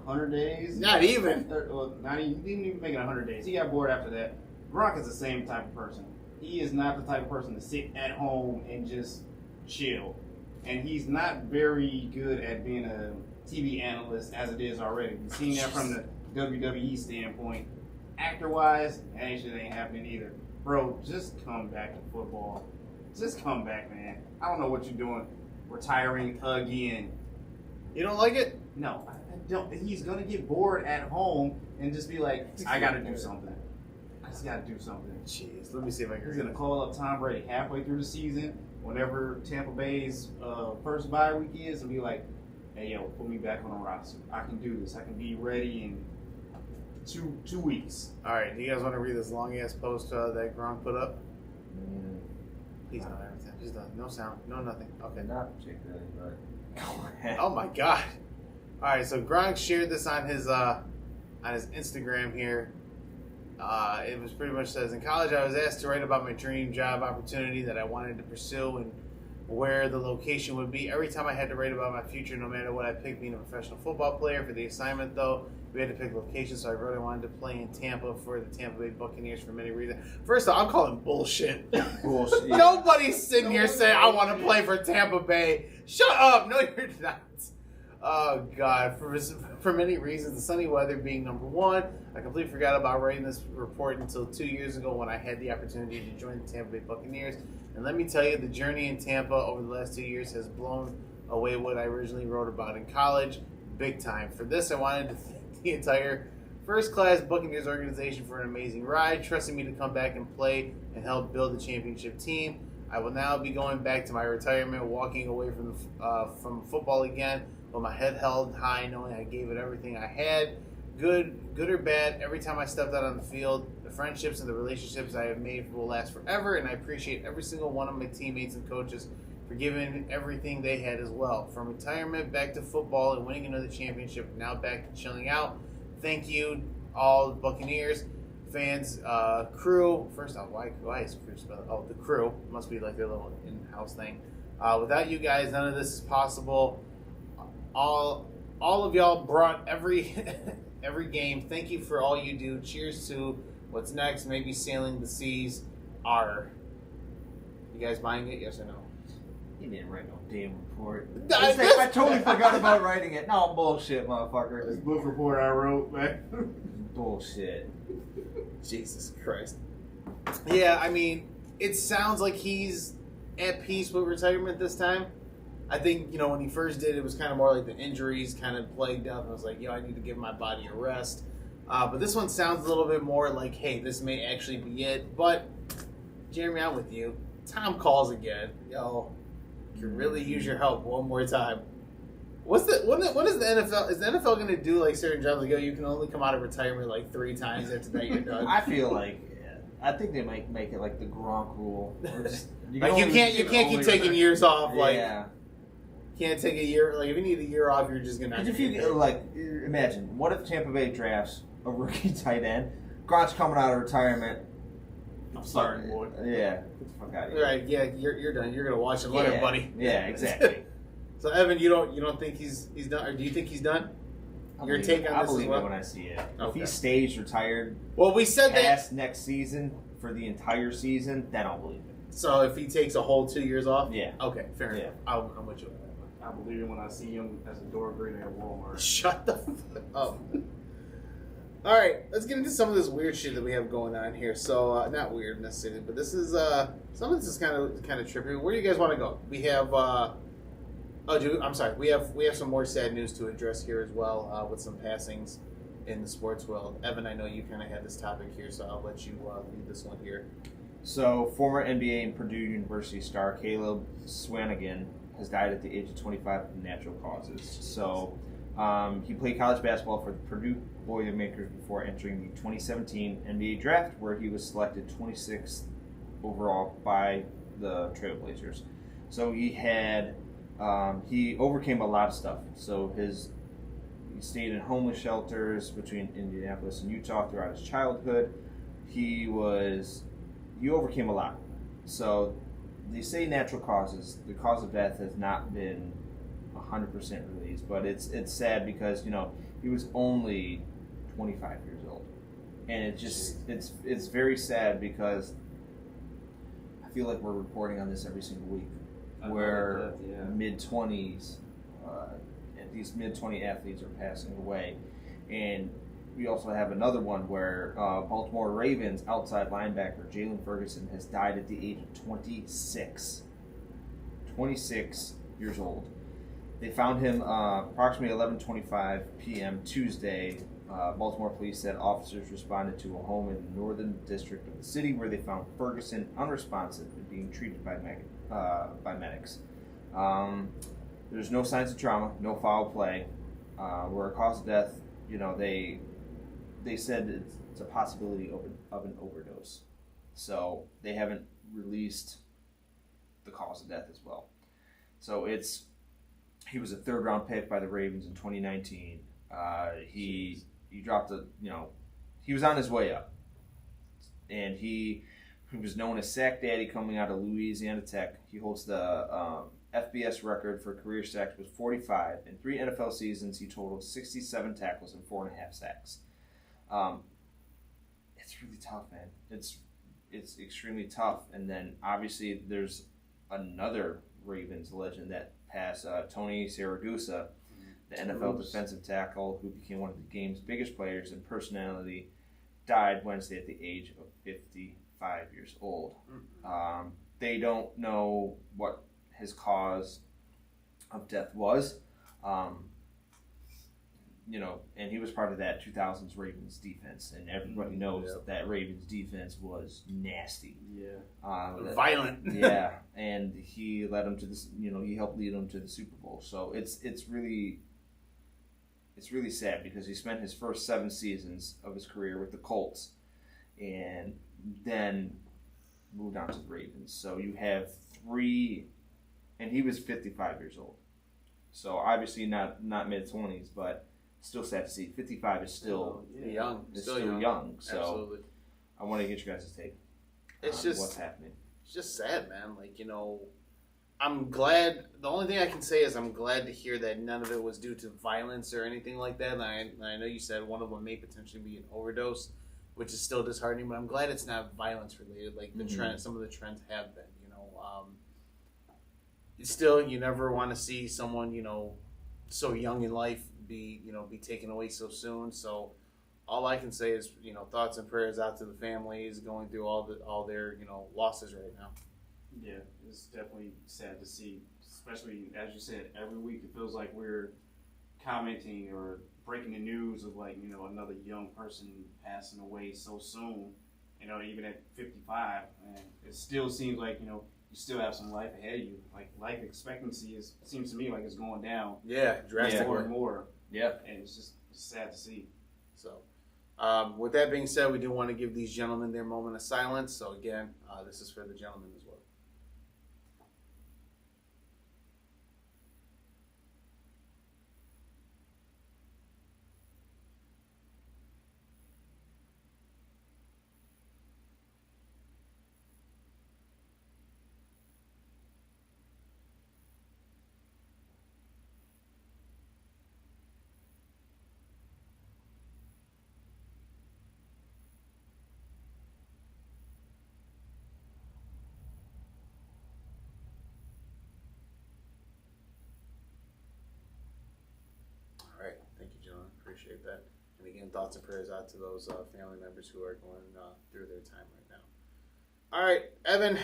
100 days? Not even. He didn't even make it 100 days. He got bored after that. Gronk is the same type of person. He is not the type of person to sit at home and just chill. And he's not very good at being a TV analyst as it is already. We've seen that from the WWE standpoint. Actor-wise, that shit ain't happening either. Bro, just come back to football. Just come back, man. I don't know what you're doing. Retiring again. You don't like it? No, I don't. He's gonna get bored at home and just be like, I gotta do something. I just gotta do something. Jeez, let me see if I can He's read gonna it. call up Tom Brady halfway through the season, whenever Tampa Bay's first bye week is, and be like, hey, yo, put me back on the roster. I can do this. I can be ready in two weeks. All right, do you guys want to read this long-ass post that Gronk put up? Please don't everything. Just no sound, no nothing. Okay. Not particularly, but go ahead. Oh my God! All right, so Gronk shared this on his Instagram here. It was pretty much says, in college I was asked to write about my dream job opportunity that I wanted to pursue and where the location would be. Every time I had to write about my future, no matter what I picked, being a professional football player. For the assignment though, we had to pick location, so I really wanted to play in Tampa for the Tampa Bay Buccaneers for many reasons. First off, I'm calling bullshit. Bullshit. Nobody's sitting here saying I want to play for Tampa Bay. Shut up. No, you're not. Oh, God. For many reasons, the sunny weather being number one, I completely forgot about writing this report until 2 years ago when I had the opportunity to join the Tampa Bay Buccaneers. And let me tell you, the journey in Tampa over the last 2 years has blown away what I originally wrote about in college, big time. For this, I wanted to thank the entire first-class Buccaneers organization for an amazing ride, trusting me to come back and play and help build the championship team. I will now be going back to my retirement, walking away from football again, with my head held high, knowing I gave it everything I had, good or bad. Every time I stepped out on the field, the friendships and the relationships I have made will last forever, and I appreciate every single one of my teammates and coaches for giving everything they had as well. From retirement back to football and winning another championship, now back to chilling out. Thank you, all Buccaneers fans, crew. First off, why is crew spelled? Oh, the crew must be like their little in-house thing. Without you guys, none of this is possible. All of y'all brought every game. Thank you for all you do. Cheers to what's next. Maybe sailing the seas. R. You guys buying it? Yes or no? He didn't write no damn report. I totally forgot about writing it. No, bullshit, This motherfucker. book report I wrote, man. Bullshit. Jesus Christ. Yeah, I mean, it sounds like he's at peace with retirement this time. I think, when he first did, it was kind of more like the injuries kind of plagued up. I was like, I need to give my body a rest. But this one sounds a little bit more like, hey, this may actually be it. But, Jeremy, I'm with you. Tom calls again. Yo, you can really use your help one more time. When is the NFL? Is the NFL going to do like certain jobs? Like, you can only come out of retirement like 3 times. After that, you're done. I feel like, I think they might make it like the Gronk rule. You can't keep taking years off. Like, yeah. Can't take a year. Like, if you need a year off, you're just gonna. Because if you imagine, what if Tampa Bay drafts a rookie tight end? Gronk's coming out of retirement. I'm sorry, boy. Yeah, get the fuck out of here. Right? Yeah, you're done. You're gonna watch him later, buddy. Yeah, exactly. So Evan, you don't think he's done, or do you think he's done? Your take on I this believe as well? it when I see it. Okay. If he stays retired, Well, we said past that. next season for the entire season, then I'll believe it. So if he takes a whole 2 years off, Yeah. Okay, fair Yeah. enough. I'm with you on that one. I believe it when I see him as a door greeter at Walmart. Shut the fuck up. All right, let's get into some of this weird shit that we have going on here. So, not weird necessarily, but this is some of this is kind of trippy. Where do you guys want to go? We have I'm sorry. We have some more sad news to address here as well, with some passings in the sports world. Evan, I know you kind of had this topic here, so I'll let you lead this one here. So, former NBA and Purdue University star Caleb Swanigan has died at the age of 25 of natural causes. So, he played college basketball for the Purdue Boilermakers before entering the 2017 NBA draft, where he was selected 26th overall by the Trailblazers. So he had he overcame a lot of stuff. So he stayed in homeless shelters between Indianapolis and Utah throughout his childhood. He overcame a lot. So they say natural causes. The cause of death has not been 100% released, but it's sad because he was only 25 years old, and it's very sad because I feel like we're reporting on this every single week, where mid-20s, these mid-20 athletes are passing away, and we also have another one where Baltimore Ravens outside linebacker Jalen Ferguson has died at the age of 26 years old. They found him approximately 11:25 p.m. Tuesday. Baltimore police said officers responded to a home in the northern district of the city where they found Ferguson unresponsive and being treated by medics. There's no signs of trauma, no foul play. Where a cause of death, they said it's a possibility of an overdose. So they haven't released the cause of death as well. So he was a third-round pick by the Ravens in 2019. He dropped he was on his way up, and he was known as Sack Daddy coming out of Louisiana Tech. He holds the FBS record for career sacks with 45. In 3 NFL seasons, he totaled 67 tackles and 4.5 sacks. It's really tough, man. It's extremely tough. And then obviously there's another Ravens legend that passed, Tony Siragusa, the NFL defensive tackle who became one of the game's biggest players and personality, died Wednesday at the age of 55 years old. They don't know what his cause of death was, and he was part of that 2000s Ravens defense, and everybody knows that Ravens defense was nasty. Violent. Yeah, and he led them to this. He helped lead them to the Super Bowl. So it's really sad because he spent his first 7 seasons of his career with the Colts, and then moved on to the Ravens. So you have 3, and he was 55 years old. So obviously not mid-20s, but still sad to see. 55 is still young. It's still young. So absolutely. I want to get your guys' take. It's just what's happening. It's just sad, man. I'm glad. The only thing I can say is I'm glad to hear that none of it was due to violence or anything like that. And I know you said one of them may potentially be an overdose, which is still disheartening. But I'm glad it's not violence related, like the trend. Some of the trends have been. Still, you never want to see someone so young in life be taken away so soon. So all I can say is thoughts and prayers out to the families going through all their losses right now. Yeah, it's definitely sad to see, especially as you said, every week it feels like we're commenting or breaking the news of another young person passing away so soon. Even at 55, and it still seems like you still have some life ahead of you. Like life expectancy seems to me like it's going down. Yeah, drastically more and more. Yeah, and it's sad to see. So, with that being said, we do want to give these gentlemen their moment of silence. So again, this is for the gentlemen as well. All right, thank you, gentlemen. Appreciate that. And again, thoughts and prayers out to those family members who are going through their time right now. All right, Evan,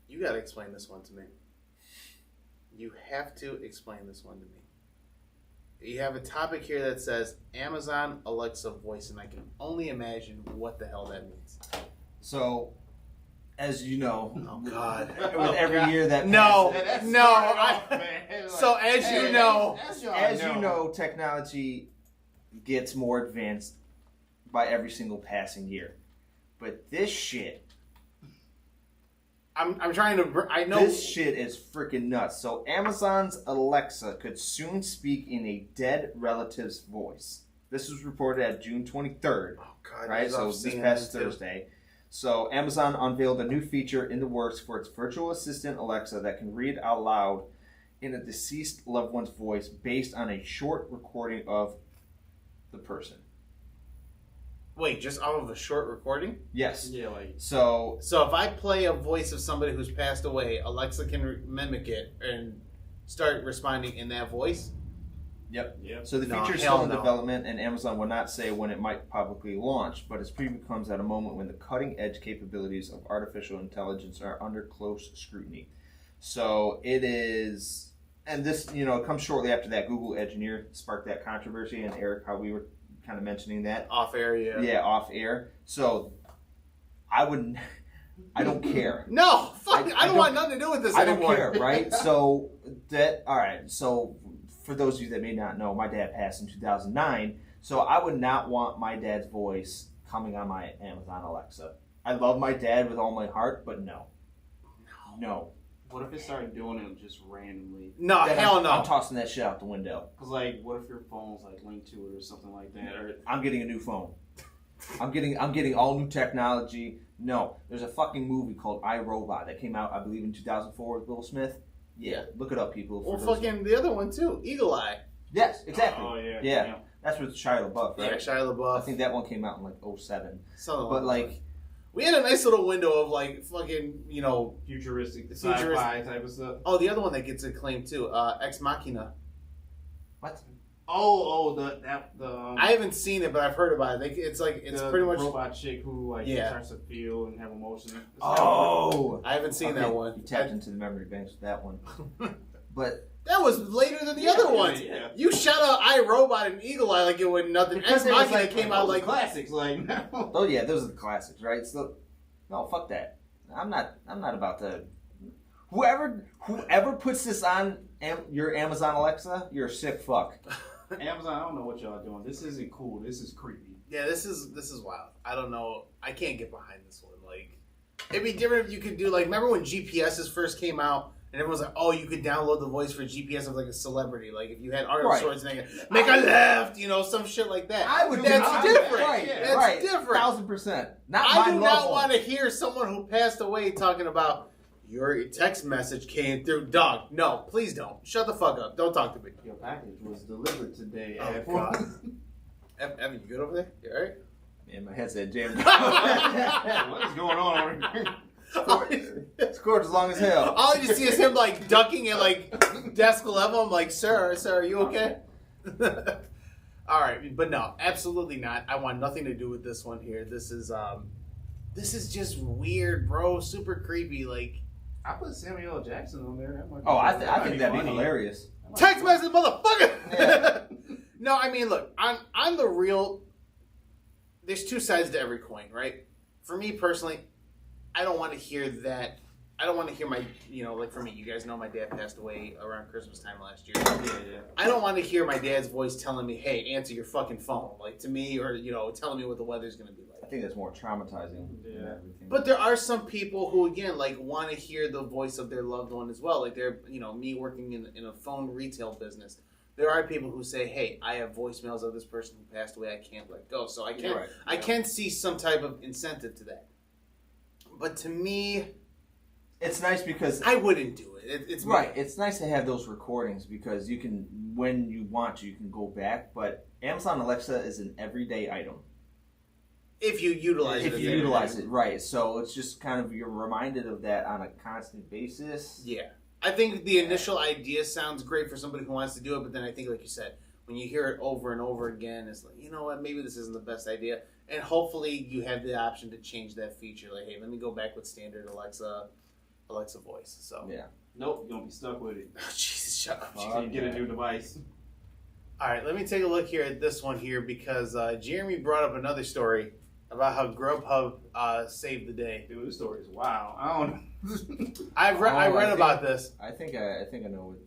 you got to explain this one to me. You have to explain this one to me. You have a topic here that says Amazon Alexa voice, and I can only imagine what the hell that means. So, as you know, Oh God! with every year that No, passes, no. So as you know, as you know, technology gets more advanced by every single passing year. But this shit, I'm trying to. I know this shit is freaking nuts. So Amazon's Alexa could soon speak in a dead relative's voice. This was reported at June 23rd. Oh God! Right, so this past Thursday. So Amazon unveiled a new feature in the works for its virtual assistant Alexa that can read out loud in a deceased loved one's voice based on a short recording of the person. Wait, just out of a short recording? Yes. Yeah, like So So if I play a voice of somebody who's passed away, Alexa can mimic it and start responding in that voice? Yep. Yep. So the No, feature is hell still in no. development, and Amazon will not say when it might publicly launch, but its preview comes at a moment when the cutting-edge capabilities of artificial intelligence are under close scrutiny. So it is, and this, it comes shortly after that Google engineer sparked that controversy, and Eric, how we were kind of mentioning that. Off air, yeah. Yeah, off air. So I don't care. No, fuck! I don't don't- want nothing to do with this I don't anymore. care, right? So So for those of you that may not know, my dad passed in 2009. So I would not want my dad's voice coming on my Amazon Alexa. I love my dad with all my heart, but no. what if it started doing it just randomly? No, Then hell I'm no. tossing that shit out the window. Cause like, what if your phone's like linked to it or something like that? Or I'm getting a new phone. I'm getting all new technology. No, there's a fucking movie called I, Robot that came out, I believe, in 2004 with Will Smith. Yeah, look it up, people. Well, for those- fucking the other one too, Eagle Eye. Yes, exactly. Oh yeah. Yeah. That's with Shia LaBeouf, right? Yeah, Shia LaBeouf. I think that one came out in like 07. Something But that. like, We had a nice little window of like fucking, Futuristic, Futuristic. sci-fi type of stuff. Oh, the other one that gets acclaimed too, Ex Machina. what? I haven't seen it, but I've heard about it. It's the pretty much. robot chick who like Yeah. starts to feel and have emotions. Oh! I haven't seen that one. You tapped into the memory banks with that one. But That was later than the other ones. Yeah. You shout out iRobot and Eagle Eye like it was nothing. Because Ex it was Machina like came out like classics, like oh yeah, those are the classics, right? So no, fuck that. I'm not about to. Whoever puts this on your Amazon Alexa, you're a sick fuck. Amazon. I don't know what y'all doing. This isn't cool. This is creepy. Yeah, this is wild. I don't know. I can't get behind this one. Like, it'd be different if you could do like. Remember when GPSs first came out, and everyone's like, "Oh, you could download the voice for GPS of like a celebrity. Like if you had Arnold Right. Schwarzenegger, make a left, some shit like that." I would. That's I- different. Right, That's right. different. 1000%. Not I my do loved not one. want to hear someone who passed away talking about your text message came through. Dog, no, please don't. Shut the fuck up. Don't talk to me. Your package was delivered today. Oh, at God. Evan, you good over there? You alright? Man, my headset jammed. What is going on over here? Scored as long as hell. All you see is him like ducking at like desk level. I'm like, sir, are you okay? All right, but no, absolutely not. I want nothing to do with this one here. This is just weird, bro. Super creepy. Like I put Samuel L. Jackson on there. That might be- Oh, I that might think that'd be funny. hilarious. That might text be funny. message, motherfucker. Yeah. No, I mean, look, on the real. There's two sides to every coin, right? For me personally, I don't want to hear that. I don't want to hear my, like for me, you guys know my dad passed away around Christmas time last year. Yeah. I don't want to hear my dad's voice telling me, "Hey, answer your fucking phone," like to me, or telling me what the weather's gonna be I like. think that's more traumatizing than Yeah. everything. But there are some people who, again, like want to hear the voice of their loved one as well. Like they're, me working in a phone retail business. There are people who say, "Hey, I have voicemails of this person who passed away. I can't let go." So I can Right. I can see some type of incentive to that. But to me, it's nice because I wouldn't do it. It's right. It's nice to have those recordings because you can, when you want to, you can go back. But Amazon Alexa is an everyday item. if you utilize If it. you as utilize it, right. So it's just kind of, you're reminded of that on a constant basis. Yeah. I think the initial idea sounds great for somebody who wants to do it, but then I think, like you said, when you hear it over and over again, it's like, you know what, maybe this isn't the best idea. And hopefully you have the option to change that feature. Like, hey, let me go back with standard Alexa voice. So Yeah. Nope, you're gonna be stuck with it. Oh, Jesus, shut up. You can't get a new device. All right, let me take a look here at this one here because Jeremy brought up another story about how Grubhub saved the day. Dude, this story is wild. I don't know. I read about this. I think I know what.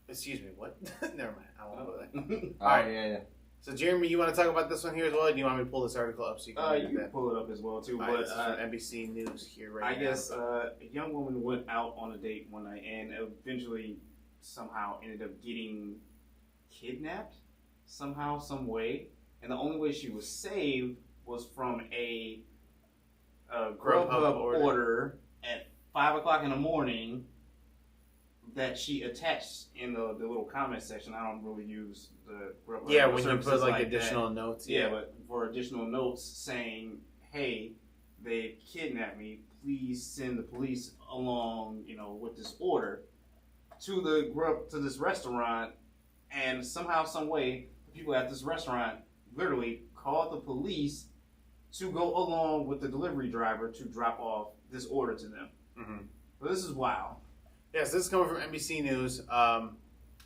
Excuse me, what? Never mind. I won't go there. Oh, Alright. yeah. So, Jeremy, you want to talk about this one here as well? Or do you want me to pull this article up so you can read You that? can pull it up as well too. All right, But this is from NBC News here right I now. guess a young woman went out on a date one night and eventually somehow ended up getting kidnapped somehow, some way. And the only way she was saved was from a Grubhub order at 5 o'clock in the morning that she attached in the little comment section. I don't really use the Grubhub. Yeah, when you services put like additional that. notes. Yeah, but for additional notes saying, hey, they kidnapped me, please send the police along, with this order to this restaurant, and somehow, some way, the people at this restaurant literally called the police to go along with the delivery driver to drop off this order to them. Mm-hmm. So this is wild. Yes, this is coming from NBC News. And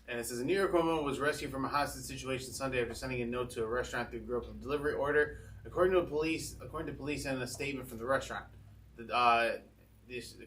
it says a New York woman was rescued from a hostage situation Sunday after sending a note to a restaurant through Grubhub delivery order. According to police in a statement from the restaurant, the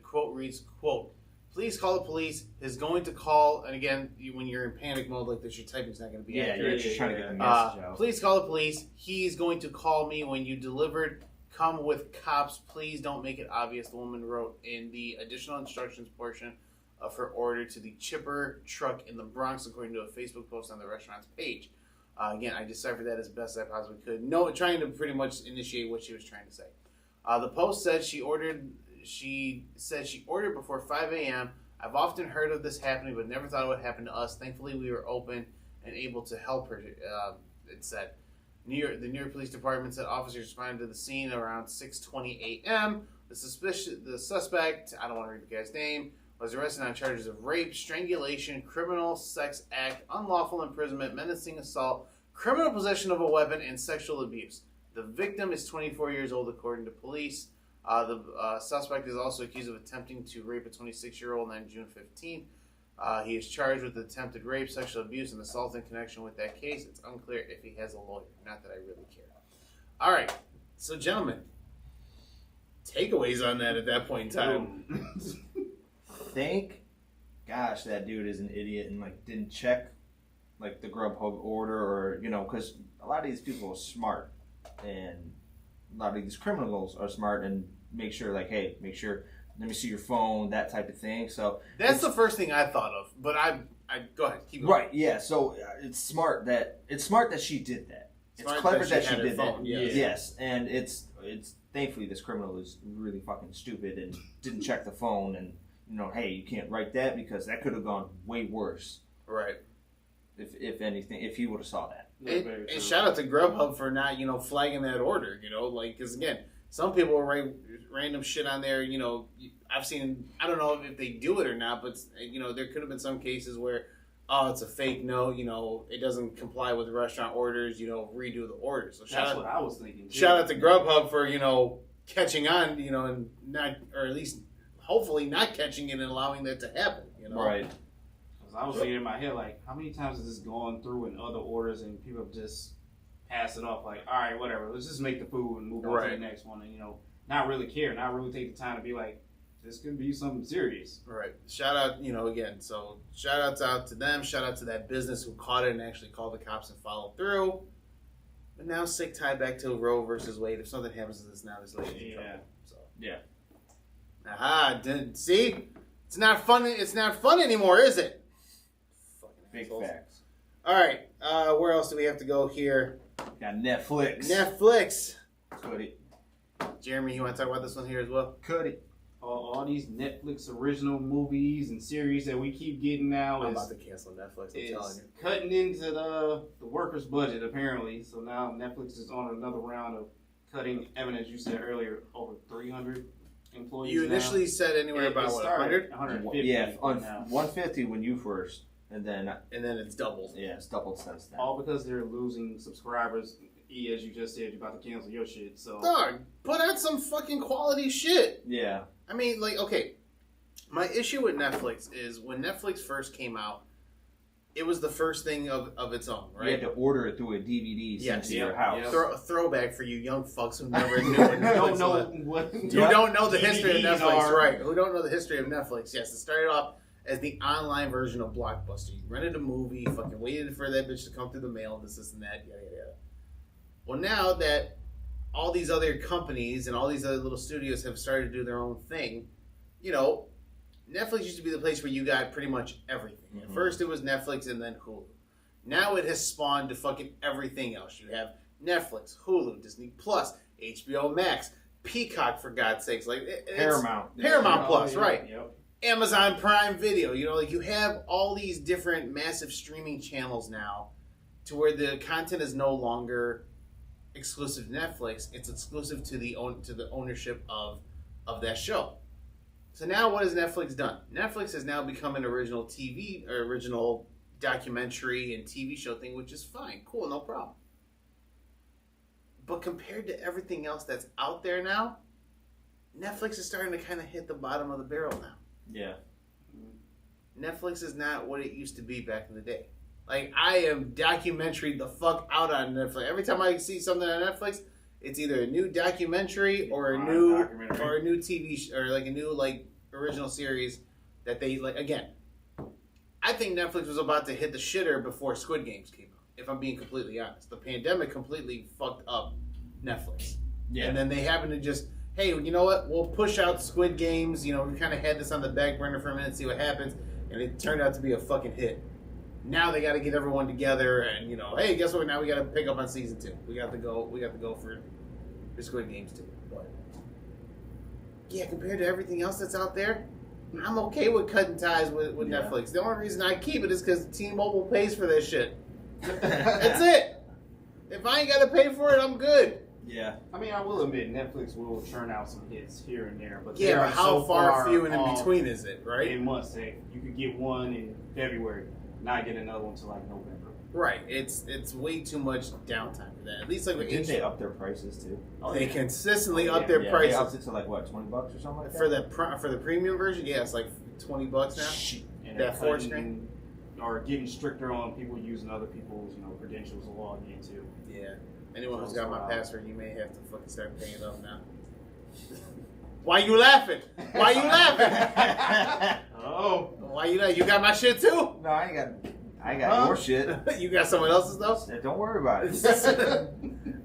quote reads, quote, "Please call the police. Is going to call," and again, when you're in panic mode like this, your typing's not going to be Yeah, accurate. you're just trying to get the message out. Please call the police. He's going to call me when you delivered. Come with cops. Please don't make it obvious, the woman wrote in the additional instructions portion of her order to the chipper truck in the Bronx, according to a Facebook post on the restaurant's page. Again, I deciphered that as best I possibly could. No, trying to pretty much initiate what she was trying to say. The post said she ordered before 5 a.m. I've often heard of this happening, but never thought it would happen to us. Thankfully, we were open and able to help her, it said. The New York Police Department said officers responded to the scene around 6:20 a.m. The suspect, I don't want to read the guy's name, was arrested on charges of rape, strangulation, criminal sex act, unlawful imprisonment, menacing assault, criminal possession of a weapon, and sexual abuse. The victim is 24 years old, according to police. The suspect is also accused of attempting to rape a 26-year-old on June 15th. He is charged with attempted rape, sexual abuse, and assault in connection with that case. It's unclear if he has a lawyer. Not that I really care. All right. So, gentlemen, takeaways on that at that point in time. Thank gosh that dude is an idiot and didn't check the Grubhub order, or because a lot of these people are smart, and a lot of these criminals are smart and make sure hey, let me see your phone, that type of thing. So that's the first thing I thought of, but I go ahead, keep going. Right, yeah. So it's smart that she did that. It's clever that she did that. Yes, and it's thankfully this criminal is really fucking stupid and didn't check the phone, and hey, you can't write that because that could have gone way worse. Right. If anything, if he would have saw that. And shout out to Grubhub for not flagging that order. Because again, some people write random shit on there. I've seen. I don't know if they do it or not, but there could have been some cases where, oh, it's a fake note. it doesn't comply with restaurant orders. Redo the order. So that's what I was thinking. Shout out to Grubhub for catching on. And not, or at least hopefully not catching it and allowing that to happen. Right. I was thinking in my head, how many times has this gone through in other orders and people have just passed it off, all right, whatever, let's just make the food and move on to the next one, and not really care, not really take the time to be this could be something serious. Right. Shout out, again, so shout outs out to them, shout out to that business who caught it and actually called the cops and followed through. But now sick tie back to Roe versus Wade. If something happens to this now, this lady's in trouble. So. Yeah. Aha, see? It's not fun anymore, is it? Big assholes. facts. All right, where else do we have to go here? Got Netflix. Could it? Jeremy, you want to talk about this one here as well? Could it? All these Netflix original movies and series that we keep getting now I'm is about to cancel Netflix, I'm telling you. cutting into the workers' budget, apparently. So now Netflix is on another round of cutting, Evan, as you said earlier, over 300 employees. You initially said anywhere about, what, 100? 150. Yeah, now. 150 when you first. And then it's doubled. Yeah, it's doubled since then. All because they're losing subscribers. As you just said, you're about to cancel your shit. So Dog, put out some fucking quality shit. Yeah. I mean, okay, My issue with Netflix is when Netflix first came out, it was the first thing of its own, right? You had to order it through a DVD sent to your house. A throwback for you young fucks who never knew what Netflix was. Who don't know the history of Netflix, right? Who don't know the history of Netflix. Yes, it started off as the online version of Blockbuster. You rented a movie, fucking waited for that bitch to come through the mail, this and that, yada, yada, yada. Well, now that all these other companies and all these other little studios have started to do their own thing, you know, Netflix used to be the place where you got pretty much everything. At first it was Netflix and then Hulu. Now it has spawned to fucking everything else. You have Netflix, Hulu, Disney Plus, HBO Max, Peacock, for God's sakes. Like Paramount Plus, right. Yep. Amazon Prime Video. You know, like you have all these different massive streaming channels now to where the content is no longer exclusive to Netflix. It's exclusive to the ownership of that show. So now what has Netflix done? Netflix has now become an original TV or original documentary and TV show thing, which is fine. Cool, no problem. But compared to everything else that's out there now, Netflix is starting to kind of hit the bottom of the barrel now. Yeah. Netflix is not what it used to be back in the day. Like, I am documentary the fuck out on Netflix. Every time I see something on Netflix, it's either a new documentary or a new TV or like a new like original series that they like. Again, I think Netflix was about to hit the shitter before Squid Games came out. If I'm being completely honest, the pandemic completely fucked up Netflix. Yeah, and then they happened to just, hey, you know what? We'll push out Squid Games. You know, we kind of had this on the back burner for a minute, see what happens, and it turned out to be a fucking hit. Now they got to get everyone together, and you know, hey, guess what? Now we got to pick up on season 2. We got to go for Squid Games too. But yeah, compared to everything else that's out there, I'm okay with cutting ties with Netflix. The only reason I keep it is because T-Mobile pays for that shit. That's it. If I ain't got to pay for it, I'm good. Yeah. I mean, I will admit, Netflix will churn out some hits here and there, but yeah, but how far few and in between is it, right? In months, say you could get one in February, not get another one until like November. Right. It's way too much downtime for that. At least like with didn't they up their prices too? They consistently up their prices. They upped it to like what, $20 or something like that? For the premium version, yeah, it's like $20 now. And that 4 screen. Or getting stricter on people using other people's, credentials to log into. Yeah. Anyone who's got my password, you may have to fucking start paying it up now. Why you laughing? Why you laughing? Oh. Why you laughing? You got my shit too? No, I ain't got your shit. You got someone else's though? Don't worry about it.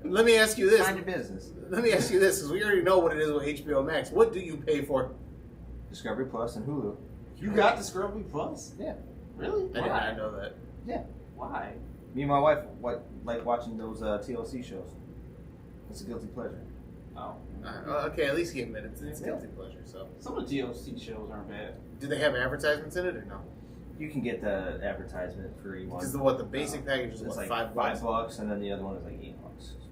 Let me ask you this. Mind your business. Let me ask you this, because we already know what it is with HBO Max. What do you pay for? Discovery Plus and Hulu. You got Discovery Plus? Yeah. Really? I did not know that. Yeah. Why? Me and my wife like watching those TLC shows. It's a guilty pleasure. Oh. Okay, at least he admitted it's guilty pleasure. So some of the TLC shows aren't bad. Do they have advertisements in it or no? You can get the advertisement free one. Because the basic package is like $5, and then the other one is like $8.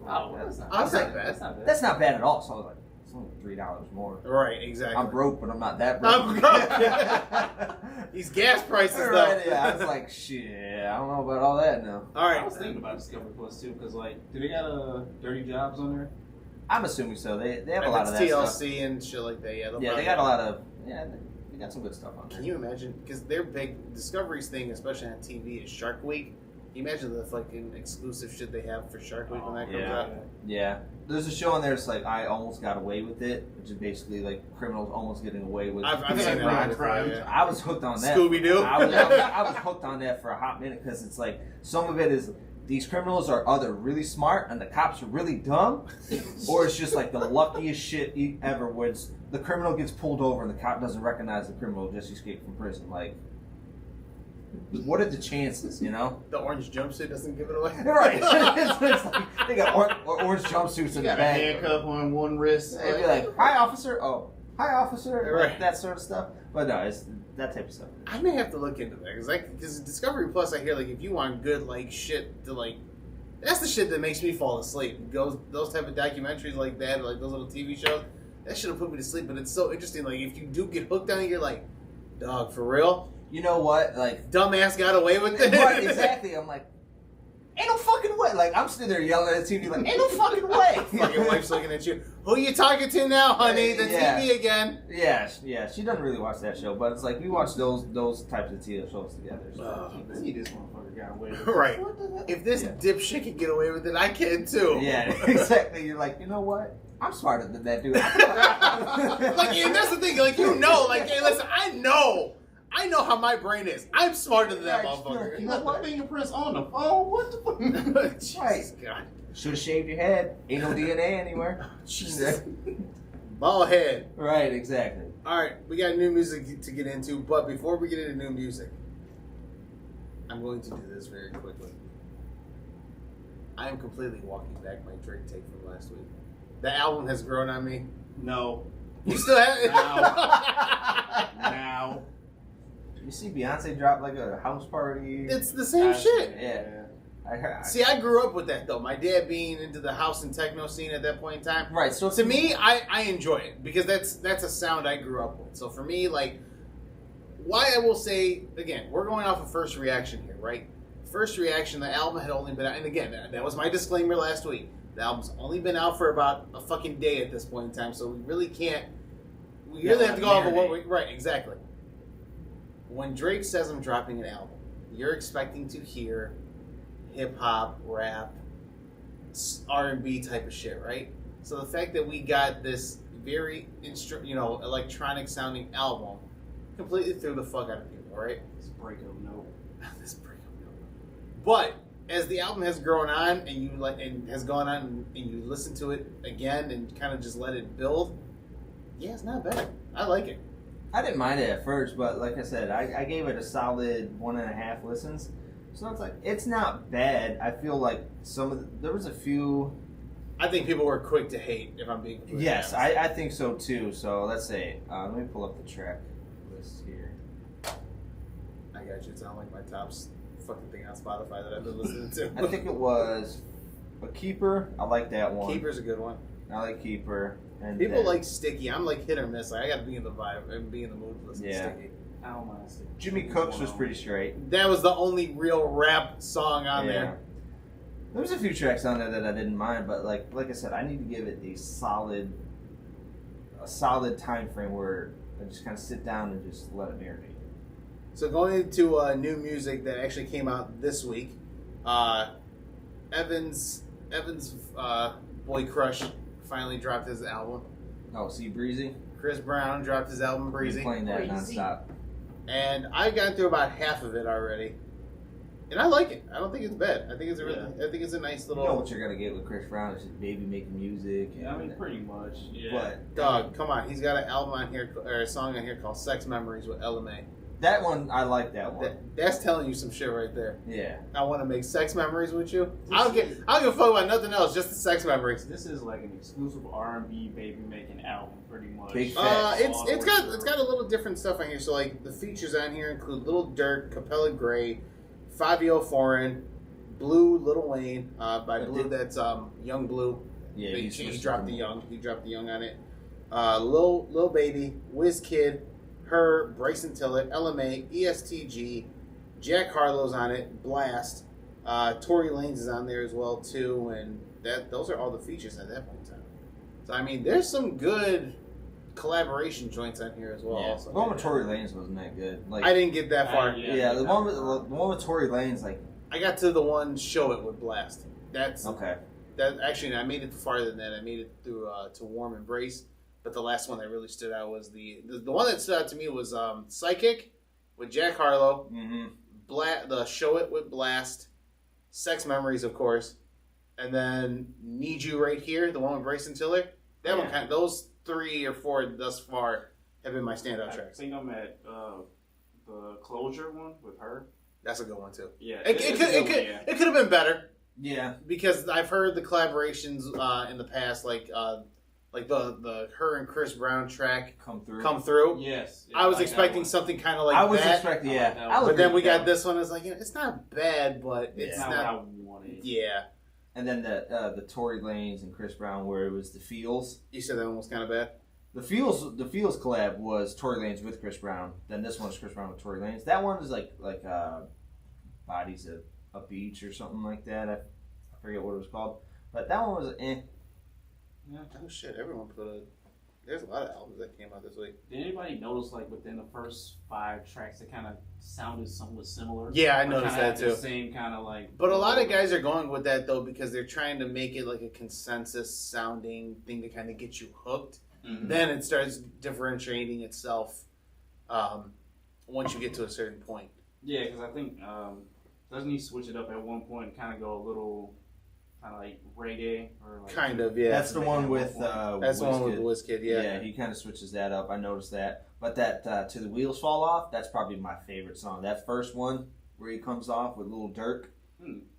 Oh, that's not bad. That's not bad at all. So I was like, it's only $3 more. Right, exactly. I'm broke, but I'm not that broke. I'm broke. These gas prices, though. Right, yeah, I was like, shit, I don't know about all that now. All right. I was thinking about Discovery Plus too, because do they got Dirty Jobs on there? I'm assuming so. They have a lot of that TLC stuff. and shit like that. Yeah, they got a lot of they got some good stuff on there. Can you imagine? Because their big Discovery's thing, especially on TV, is Shark Week. Can you imagine the fucking exclusive shit they have for Shark Week when that comes out? Yeah. There's a show on there that's like I Almost Got Away with It, which is basically like criminals almost getting away with I've seen that. I was hooked on that. Scooby-Doo? I was hooked on that for a hot minute because it's like some of it is these criminals are either really smart and the cops are really dumb, or it's just like the luckiest shit ever where the criminal gets pulled over and the cop doesn't recognize the criminal just escaped from prison. Like, what are the chances, The orange jumpsuit doesn't give it away? Right. it's like, they got orange jumpsuits in the got bag. A handcuff on one wrist. They'd be like, hi, officer. Oh, hi, officer. Right. Like that sort of stuff. But no, it's that type of stuff. I may have to look into that. Because Discovery Plus, I hear, if you want good, shit to, that's the shit that makes me fall asleep. Those type of documentaries like that, or those little TV shows, that shit will put me to sleep. But it's so interesting. If you do get hooked on it, you're like, dog, for real? You know what? Dumbass got away with it. Right, exactly. I'm like, Ain't no fucking way. Like, I'm sitting there yelling at the TV like, ain't no fucking way. Fucking wife's looking at you. Who are you talking to now, honey? The TV again. Yeah, she doesn't really watch that show, but it's like we watch those types of TV shows together. So. See, this motherfucker got away with it. Right. If this dipshit can get away with it, I can too. Yeah, exactly. You're like, you know what? I'm smarter than that dude. Like, and that's the thing. Like, you know, like, hey, listen, I know how my brain is. I'm smarter than that motherfucker. You got my fingerprints on the phone? What the fuck? Jesus God. Should have shaved your head. Ain't no DNA anywhere. Jesus. Bald head. Right, exactly. All right, we got new music to get into, but before we get into new music, I'm going to do this very quickly. I am completely walking back my Drake take from last week. The album has grown on me. No. You still have it? Now. You see Beyonce drop like a house party. It's the same shit. Yeah. See, I grew up with that though. My dad being into the house and techno scene at that point in time. Right. So to me, I enjoy it because that's a sound I grew up with. So for me, like, why I will say again, we're going off of first reaction here, right? First reaction, the album had only been out, and again, that was my disclaimer last week. The album's only been out for about a fucking day at this point in time, so we really can't. We really have to go off of what we right exactly. When Drake says I'm dropping an album, you're expecting to hear hip hop, rap, R&B type of shit, right? So the fact that we got this very electronic sounding album completely threw the fuck out of people, right? This breakup note. This breakup note. But as the album has grown on and has gone on and you listen to it again and kind of just let it build, yeah, it's not bad. I like it. I didn't mind it at first, but like I said, I gave it a solid 1.5 listens. So it's like, it's not bad. I feel like there was a few. I think people were quick to hate, if I'm being completely Yes, honest. I think so too. So let's say, let me pull up the track list here. I got you. It's not like my top fucking thing on Spotify that I've been listening to. I think it was a Keeper. I like that one. Keeper's a good one. I like Keeper. And People then like Sticky. I'm like hit or miss. Like, I got to be in the vibe and be in the mood to listen to Sticky. I don't mind. Jimmy Cooks was pretty straight. That was the only real rap song on there. There was a few tracks on there that I didn't mind, but like I said, I need to give it a solid time frame where I just kind of sit down and just let it marinate. So going into new music that actually came out this week, Evan's boy crush finally dropped his album. Oh, see Breezy? Chris Brown dropped his album Breezy. Been playing that nonstop. And I've gotten through about half of it already. And I like it. I don't think it's bad. I think it's a nice little. You know what you're gonna get with Chris Brown is just baby making music. Yeah, I mean pretty much. Yeah. But dog, come on, he's got an album on here or a song on here called "Sex Memories" with LMA. That one, I like that one. That's telling you some shit right there. Yeah. I want to make sex memories with you. I don't give a fuck about nothing else, just the sex memories. This is like an exclusive R&B baby making album, pretty much. Big facts. It's got a little different stuff on here. So like the features on here include Lil Durk, Capella Gray, Fabio Foreign, Blue, Lil Wayne. By Blue, that's Young Blue. Yeah, he dropped the Young. He dropped the Young on it. Lil Baby, WizKid, Her, Bryson Tillett, LMA, ESTG, Jack Harlow's on it, Blast, Tory Lanez is on there as well too, and those are all the features at that point in time. So I mean, there's some good collaboration joints on here as well. Yeah. Also, the one with Tory Lanez wasn't that good. Like I didn't get that far. the one with Tory Lanez, like I got to the one Show It with Blast. That's okay. That actually, I made it farther than that. I made it through to Warm Embrace. But the last one that really stood out was the one that stood out to me was Psychic with Jack Harlow, the Show It with Blast, Sex Memories, of course, and then Need You Right Here, the one with Bryson Tiller. That one, those 3 or 4 thus far have been my standout tracks. I think I'm at the Closure one with Her. That's a good one too. Yeah, it could have been better. Yeah, because I've heard the collaborations in the past, like the Her and Chris Brown track come through. Yes. I was expecting something kind of like that. I was expecting, but then we got this one. It's like, it's not bad, but it's not what I wanted. Yeah. And then the Tory Lanez and Chris Brown, where it was the Feels. You said that one was kind of bad. The Feels collab was Tory Lanez with Chris Brown. Then this one is Chris Brown with Tory Lanez. That one is like Bodies a beach or something like that. I forget what it was called, but that one was eh. Yeah. Oh shit! Everyone there's a lot of albums that came out this week. Did anybody notice, like, within the first 5 tracks, it kind of sounded somewhat similar? Yeah, I Or noticed kinda that had the too. same kind of like. But a lot of guys are going with that though because they're trying to make it like a consensus sounding thing to kind of get you hooked. Mhm. Then it starts differentiating itself once you get to a certain point. Yeah, because I think doesn't he switch it up at one point and kind of go a little kind of like reggae or like Kind of, yeah. That's the one with That's the one with Wizkid. WizKid, yeah. Yeah, he kind of switches that up. I noticed that. But that "To the Wheels Fall Off," that's probably my favorite song. That first one where he comes off with Lil Durk.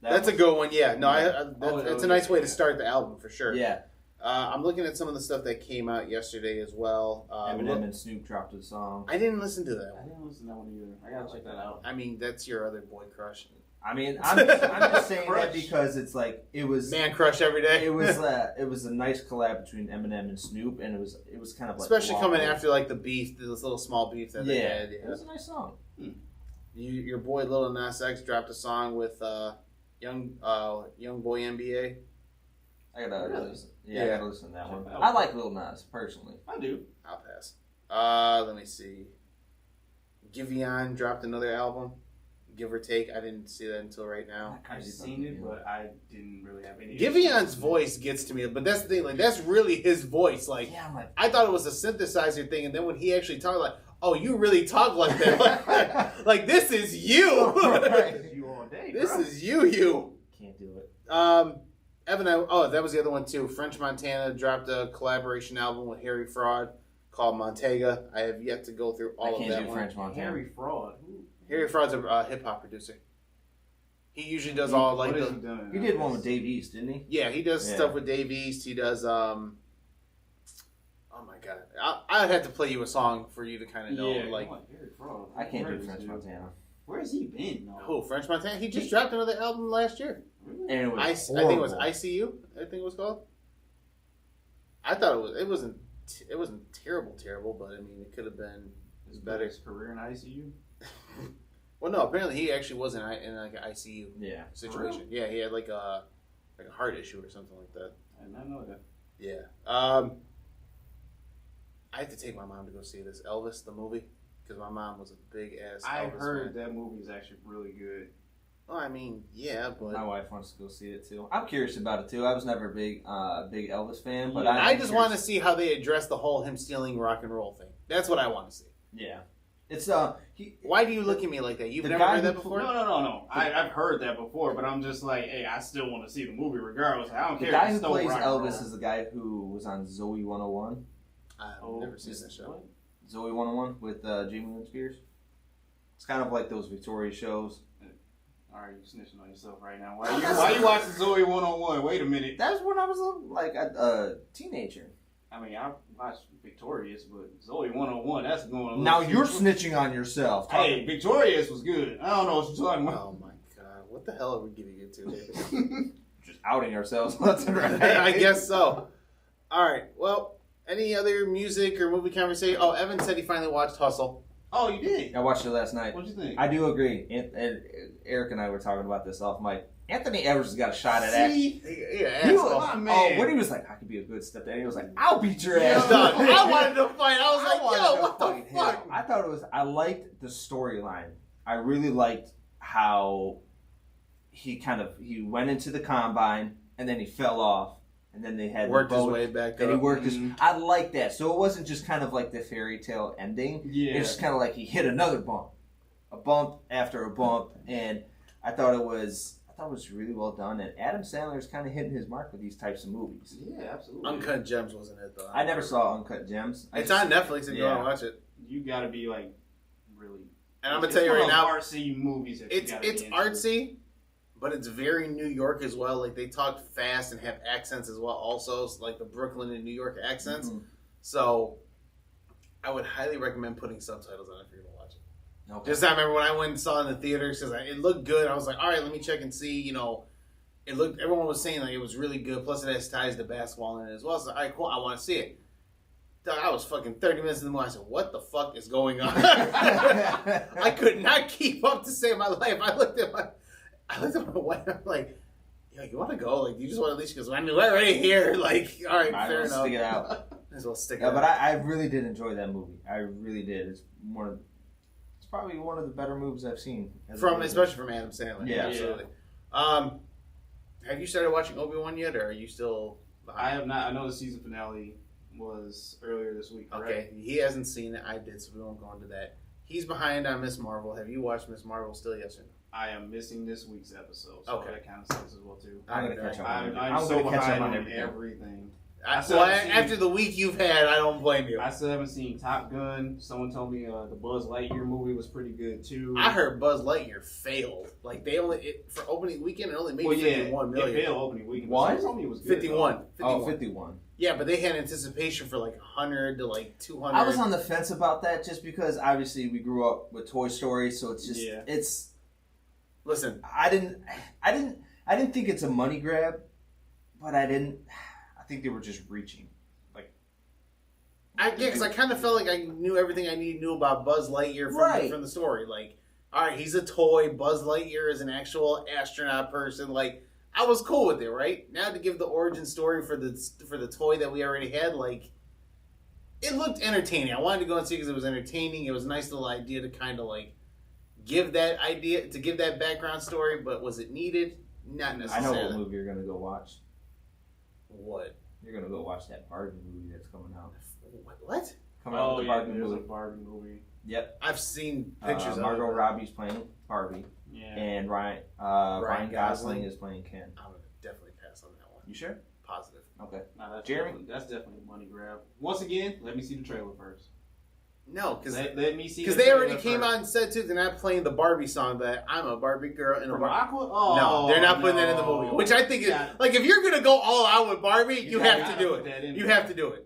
That's a good one, yeah. No, Yeah. it's a nice way to start the album for sure. Yeah. I'm looking at some of the stuff that came out yesterday as well. Eminem and Snoop dropped a song. I didn't listen to that I one. didn't listen to that one either. I gotta check that out. I mean, that's your other boy crush. I mean, I'm just saying that Crush. because it's like it was Man crush every day. it was a nice collab between Eminem and Snoop, and it was kind of like Especially coming long. after like the beef, this little small beef that they had. It was a nice song. Your boy Lil Nas X dropped a song with young boy NBA. I gotta Really? listen. Yeah. I gotta listen to that one. Check that I out. like Lil Nas personally. I do. I'll pass. Let me see. Giveon dropped another album, give or take. I didn't see that until right now. I've seen it, but I didn't really have any. Giveon's voice gets to me, but that's the thing. Like that's really his voice. Like Yeah, I'm like, I thought it was a synthesizer thing, and then when he actually talked, like, oh, you really talk like that. Like this is you. Right. You all day, This bro. is you. can't do it. Evan, that was the other one too. French Montana dropped a collaboration album with Harry Fraud called Montega. I have yet to go through all I of can't that do one. French Montana. Harry Fraud. Harry Fraud's a hip hop producer. He usually does all like What has the. he done? He did one with Dave East, didn't he? Yeah, he does Yeah. stuff with Dave East. He does. Oh my god, I'd have to play you a song for you to kind of know. Yeah, Like, come on, Harry Fraud. I can't Where do is French he? Montana. Where has he been? Though? who? French Montana. He just dropped another album last year. Really? And it was I think it was horrible. ICU. I think it was called. I thought it wasn't terrible, but I mean it could have been His better. his career in ICU. Well, no, apparently he actually was in like an ICU Yeah. situation. Yeah, he had like a heart issue or something like that. I did not know that. Yeah. I had to take my mom to go see this Elvis the movie because my mom was a big ass. I Elvis heard fan. that movie is actually really good. Well, I mean, yeah, but My wife wants to go see it too. I'm curious about it too. I was never a big Elvis fan, but Yeah, I I'm just curious. want to see how they address the whole him stealing rock and roll thing. That's what I want to see. Yeah. It's Why do you look at me like that? You've The never guy heard that who- before? No. I've heard that before, but I'm just like, hey, I still want to see the movie regardless. I don't the care. guy if who it's still plays rock and roll. Elvis is the guy who was on Zoe 101. I've Oh, never seen is- that show. what? Zoe 101 with Jamie Lynn Spears. It's kind of like those Victoria shows. All right, you snitching on yourself right now. Why you watching Zoe 101? Wait a minute. That was when I was a teenager. I mean, I watched Victorious, but Zoe 101, that's going a little Now too- you're snitching on yourself. Hey, Victorious was good. I don't know what you're talking about. Oh my god, what the hell are we getting into? Just outing ourselves. That's right. I guess so. All right. Well, any other music or movie conversation? Oh, Evan said he finally watched Hustle. Oh, you did? I watched it last night. What'd you think? I do agree. And Eric and I were talking about this off mic. Anthony Edwards has got a shot at that. See? Yeah, He was, asshole. my man. when he was like, I could be a good stepdad, he was like, I'll beat your ass. Dog, I wanted to fight. I was I like, wanted yo, to what the fight him. fuck? I thought it was. I liked the storyline. I really liked how he went into the combine and then he fell off and then they had Worked the his boat, way back and he up. worked his. Mhm. I liked that. So it wasn't just kind of like the fairy tale ending. Yeah. It's just kind of like he hit another bump, a bump after a bump, and I thought it was really well done. And Adam Sandler is kind of hitting his mark with these types of movies. Yeah, absolutely. Uncut Gems wasn't it though? I never saw Uncut Gems. It's on Netflix if you Yeah. want to watch it. You gotta be like, really. And I'm gonna tell you right now, artsy movies that it's you gotta it's be into. artsy, but it's very New York as well. Like they talk fast and have accents as well. Also, like the Brooklyn and New York accents. Mhm. So, I would highly recommend putting subtitles on if you're gonna watch it. Okay. Just I remember when I went and saw it in the theaters because it looked good. I was like, all right, let me check and see. You know, it looked. Everyone was saying like it was really good. Plus, it has ties to basketball in it as well. So, all right, cool. I want to see it. Dog, I was fucking 30 minutes in the movie. I said, what the fuck is going on? I could not keep up to save my life. I looked at I looked at my wife. I'm like, "Yo, you want to go? Like, you just want to leave?" She goes, "I mean, we're right here." Like, all right, fair enough. Stick it out. Might as well stick it Yeah, out. but I really did enjoy that movie. I really did. It's probably one of the better movies I've seen. Especially from Adam Sandler. Yeah. Absolutely. Have you started watching Obi-Wan yet, or are you still behind? I have not. I know the season finale was earlier this week. Correct? Okay, he hasn't seen it. I did, so we won't go into that. He's behind on Miss Marvel. Have you watched Miss Marvel still? Yes or no? I am missing this week's episode, so Okay. that kind of sucks as well too. I'm gonna catch up. I'm so gonna catch behind up on on everything. everything. After the week you've had, I don't blame you. I still haven't seen Top Gun. Someone told me the Buzz Lightyear movie was pretty good too. I heard Buzz Lightyear failed. Like for opening weekend, it only made 51 million. It failed opening weekend. What? Someone told me it was good, 51. Oh, 51. Yeah, but they had anticipation for like 100 to like 200. I was on the fence about that just because obviously we grew up with Toy Story, so it's just it's. Listen, I didn't think it's a money grab, but I think they were just reaching. because I kind of felt like I knew everything I knew about Buzz Lightyear from the story. Like, all right, he's a toy. Buzz Lightyear is an actual astronaut person. Like, I was cool with it, right? Now to give the origin story for the toy that we already had, like, it looked entertaining. I wanted to go and see because it was entertaining. It was a nice little idea to kind of like give that background story, but was it needed? Not I necessarily. know what movie you're gonna go watch. What? You're gonna go watch that Barbie movie that's coming out. What? Coming out with the Barbie there's movie. a Barbie movie. Yep. I've seen pictures of Margot it. Robbie's playing Barbie, Yeah. and Ryan Gosling Gosling is playing Ken. I'm gonna definitely pass on that one. You sure? Positive. Okay. Nah, Jeremy? that's definitely a money grab. Once again, let me see the trailer first. No, because Let me see. they the already trailer came first. out and said too they're not playing the Barbie song that I'm a Barbie girl in a From Barbie. Aqua? Oh, No, they're not putting that in the movie. Which I think is like if you're gonna go all out with Barbie, you have to do it. You have to do it.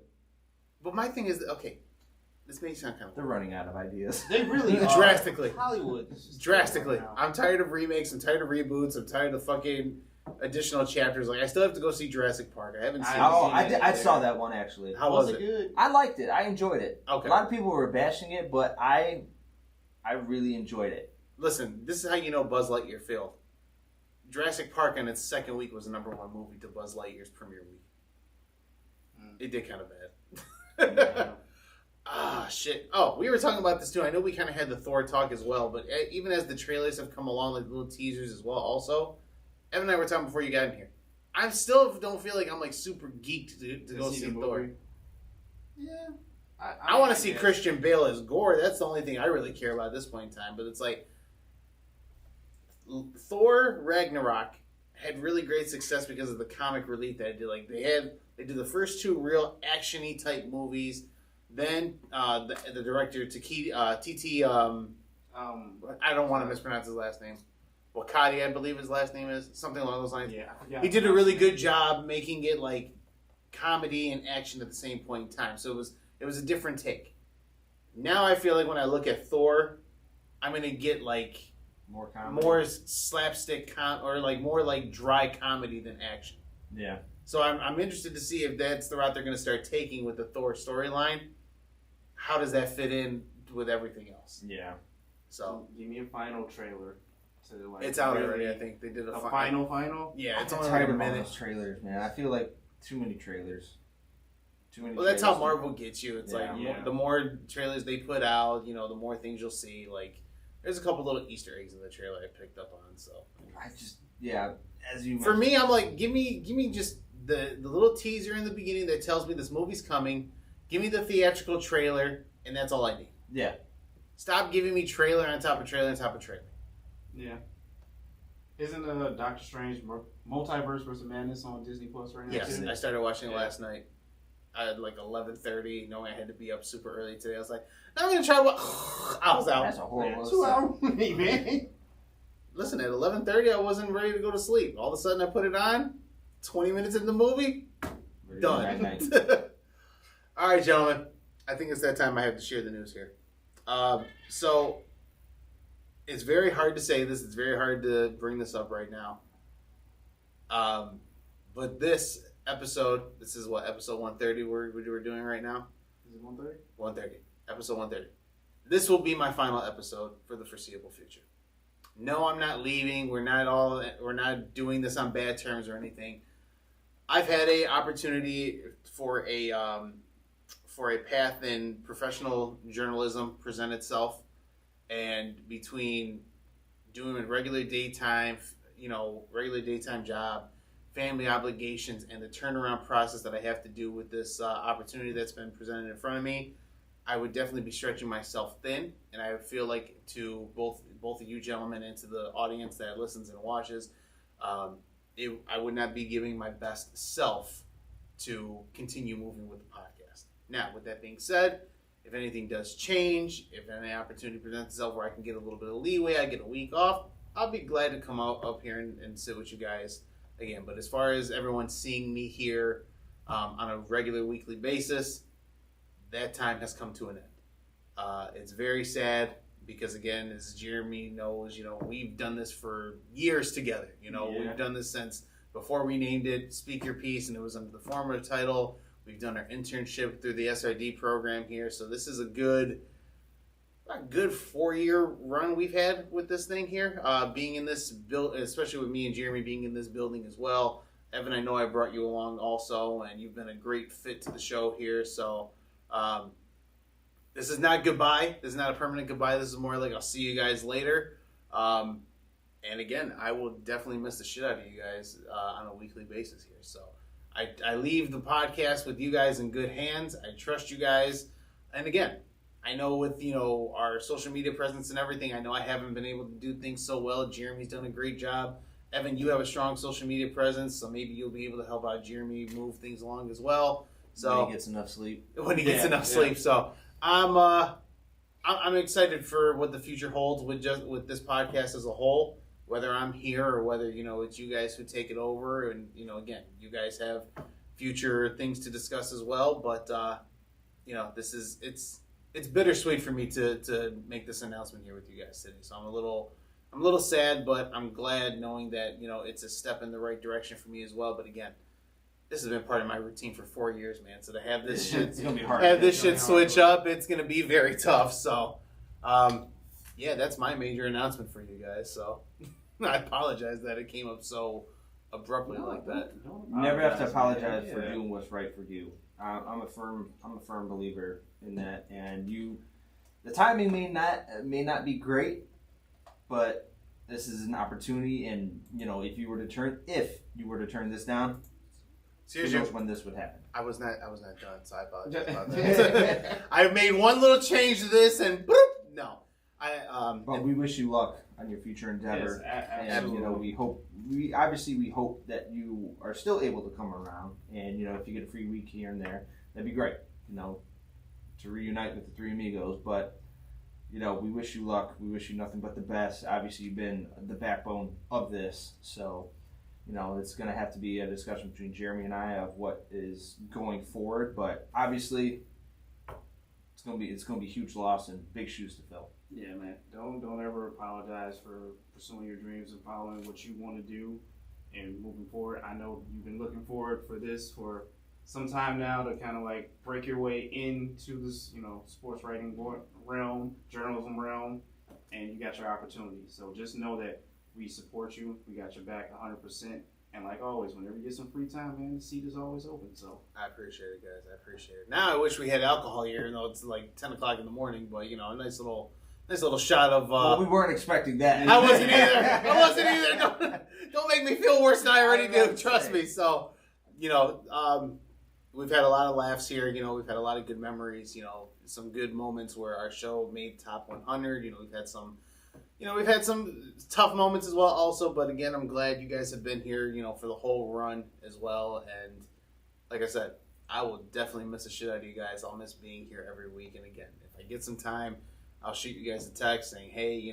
But my thing is okay. This may sound kind of They're running out of ideas. They really are. Drastically. Hollywood. is just drastically. terrible now. I'm tired of remakes. I'm tired of reboots. I'm tired of fucking additional chapters. Like I still have to go see Jurassic Park. I haven't seen. I saw that one actually. How was it? good? I liked it. I enjoyed it. Okay. A lot of people were bashing it, but I really enjoyed it. Listen, this is how you know Buzz Lightyear failed. Jurassic Park on its second week was the #1 movie to Buzz Lightyear's premiere week. It did kind of bad. Yeah. Ah, shit. Oh, we were talking about this too. I know we kind of had the Thor talk as well, but even as the trailers have come along, like little teasers as well, also, Evan and I were talking before you got in here. I still don't feel like I'm like super geeked to go see the Thor. movie. Yeah. I want to see guess. Christian Bale as Gore. That's the only thing I really care about at this point in time. But it's like Thor Ragnarok had really great success because of the comic relief that it did. Like they did the first two real action-y type movies. Then the director T.T. I don't want to mispronounce his last name. Wakati, I believe his last name is something along those lines. Yeah, I forgot. He did a really good job making it like comedy and action at the same point in time. So it was a different take. Now I feel like when I look at Thor, I'm gonna get like More comedy. more slapstick or like more like dry comedy than action. Yeah. So I'm interested to see if that's the route they're gonna start taking with the Thor storyline. How does that fit in with everything else? Yeah. So give me a final trailer. To like it's out really, already. I think they did a final. Yeah, it's I'm only tired like a of all minute. those trailers, man. I feel like too many trailers. Too many. Well, that's how trailers. Marvel gets you. It's Yeah. like Yeah. the more trailers they put out, the more things you'll see. Like, there's a couple little Easter eggs in the trailer I picked up on. So, as you for me, I'm like, give me just the little teaser in the beginning that tells me this movie's coming. Give me the theatrical trailer, and that's all I need. Yeah. Stop giving me trailer on top of trailer on top of trailer. Yeah. Isn't Doctor Strange Multiverse vs. Madness on Disney Plus right now? Yes, too? I started watching it last night. I had like 11:30, knowing I had to be up super early today. I was like, I'm gonna try what. I was out. That's a horrible. 2 hour movie, man. Listen, at 11:30, I wasn't ready to go to sleep. All of a sudden, I put it on. 20 minutes in the movie, done. All right, gentlemen. I think it's that time I have to share the news here. So, it's very hard to say this. It's very hard to bring this up right now. But this episode, this is what, episode 130 we're doing right now? Is it 1:30? 130. Episode 130. This will be my final episode for the foreseeable future. No, I'm not leaving. We're not doing this on bad terms or anything. I've had a opportunity for a path in professional journalism present itself, and between doing a regular daytime job, family obligations, and the turnaround process that I have to do with this opportunity that's been presented in front of me, I would definitely be stretching myself thin, and I feel like to both of you gentlemen and to the audience that listens and watches, I would not be giving my best self to continue moving with the podcast. Now, with that being said, if anything does change, if any opportunity presents itself where I can get a little bit of leeway, I get a week off, I'll be glad to come out up here and sit with you guys again. But as far as everyone seeing me here on a regular weekly basis, that time has come to an end. It's very sad because, again, as Jeremy knows, we've done this for years together. We've done this since before we named it Speak Your Piece, and it was under the former title. We've done our internship through the SRD program here, so this is a good 4-year run we've had with this thing here. Being in this build, especially with me and Jeremy being in this building as well. Evan, I know I brought you along also, and you've been a great fit to the show here. So this is not goodbye. This is not a permanent goodbye. This is more like I'll see you guys later. And again, I will definitely miss the shit out of you guys on a weekly basis here. So I leave the podcast with you guys in good hands. I trust you guys. And again, I know with, our social media presence and everything, I know I haven't been able to do things so well. Jeremy's done a great job. Evan, you have a strong social media presence, so maybe you'll be able to help out Jeremy move things along as well. So when he gets enough sleep. Sleep. So I'm excited for what the future holds with this podcast as a whole. Whether I'm here or whether it's you guys who take it over, and again, you guys have future things to discuss as well. But this is it's bittersweet for me to make this announcement here with you guys today. So I'm a little sad, but I'm glad knowing that it's a step in the right direction for me as well. But again, this has been part of my routine for 4 years, man. So to have this shit switch up, it's gonna be very tough. So that's my major announcement for you guys. So I apologize that it came up so abruptly like that. You never have to apologize for doing what's right for you. I'm a firm believer in that, and the timing may not be great, but this is an opportunity, and if you were to turn this down, who knows when this would happen. I was not done, so I apologize about that. I made one little change to this, and boop, no. But we wish you luck on your future endeavor, and we hope that you are still able to come around, and if you get a free week here and there, that'd be great. To reunite with the three amigos. But we wish you luck. We wish you nothing but the best. Obviously, you've been the backbone of this, so it's going to have to be a discussion between Jeremy and I of what is going forward. But obviously, it's going to be a huge loss and big shoes to fill. Yeah, man. Don't ever apologize for pursuing your dreams and following what you want to do and moving forward. I know you've been looking forward for this for some time now to kind of like break your way into this, sports writing realm, journalism realm, and you got your opportunity. So just know that we support you. We got your back 100%. And like always, whenever you get some free time, man, the seat is always open. So I appreciate it, guys. I appreciate it. Now I wish we had alcohol here, even though it's like 10 o'clock in the morning. But a nice little shot of. Well, we weren't expecting that. I wasn't either. Don't make me feel worse than I already do. Trust me. So, we've had a lot of laughs here. We've had a lot of good memories. Some good moments where our show made top 100. We've had some tough moments as well also, but again, I'm glad you guys have been here, for the whole run as well. And like I said, I will definitely miss the shit out of you guys. I'll miss being here every week. And again, if I get some time, I'll shoot you guys a text saying, hey,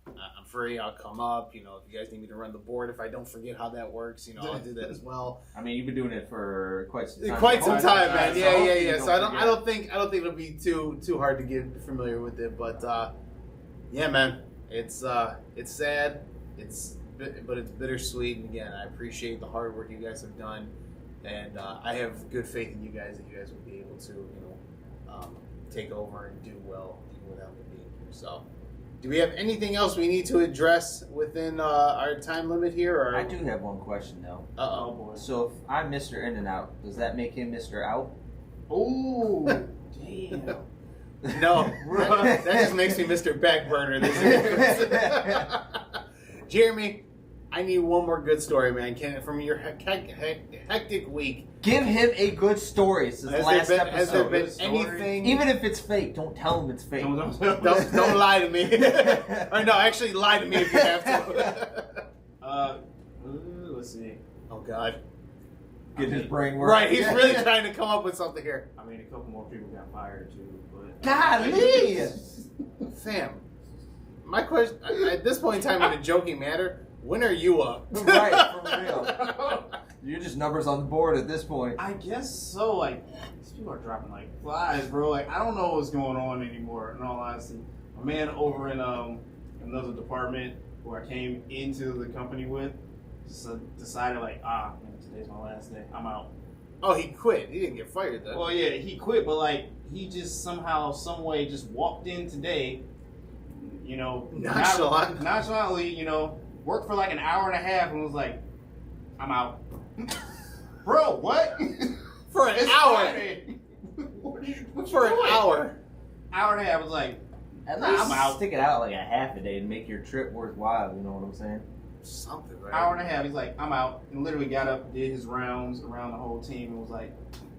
I'm free. I'll come up. If you guys need me to run the board, if I don't forget how that works, I'll do that as well. I mean, you've been doing it for quite some time. Quite some time, man. Yeah. So I don't think it'll be too hard to get familiar with it. But yeah, man. It's sad, but it's bittersweet, and again, I appreciate the hard work you guys have done, and I have good faith in you guys that you guys will be able to, take over and do well even without me being here. So, Do we have anything else we need to address within our time limit here? Or I do have one question though. Uh-oh. Oh boy. So if I'm Mr. In and Out, does that make him Mr. Out? Oh, damn. No, that just makes me Mr. Backburner. Jeremy, I need one more good story, man. From your hectic week. Give him a good story. It's his last episode. Has there been anything? Even if it's fake, don't tell him it's fake. Don't lie to me. Or no, actually lie to me if you have to. Let's see. Oh God. Get his brain working. Right, he's really trying to come up with something here. I mean, a couple more people got fired too, but. Golly! Fam, my question at this point in time, in a joking manner, when are you up? Right, for real. You're just numbers on the board at this point. I guess so. Like, these people are dropping like flies, bro. Like, I don't know what's going on anymore. In all honesty, a man over in another department who I came into the company with decided like, man, today's my last day. I'm out. Oh, he quit. He didn't get fired though. Well, yeah, he quit, but like he just somehow, some way, just walked in today. You know, nonchalantly, worked for like an hour and a half and was like, I'm out. Bro, what? For an hour. For an hour. Hour and a half. I was like, At Nah, least I'm out. stick it out like a half a day and make your trip worthwhile. You know what I'm saying? Something, right? hour and a half. He's like, I'm out. And literally got up, did his rounds around the whole team, and was like,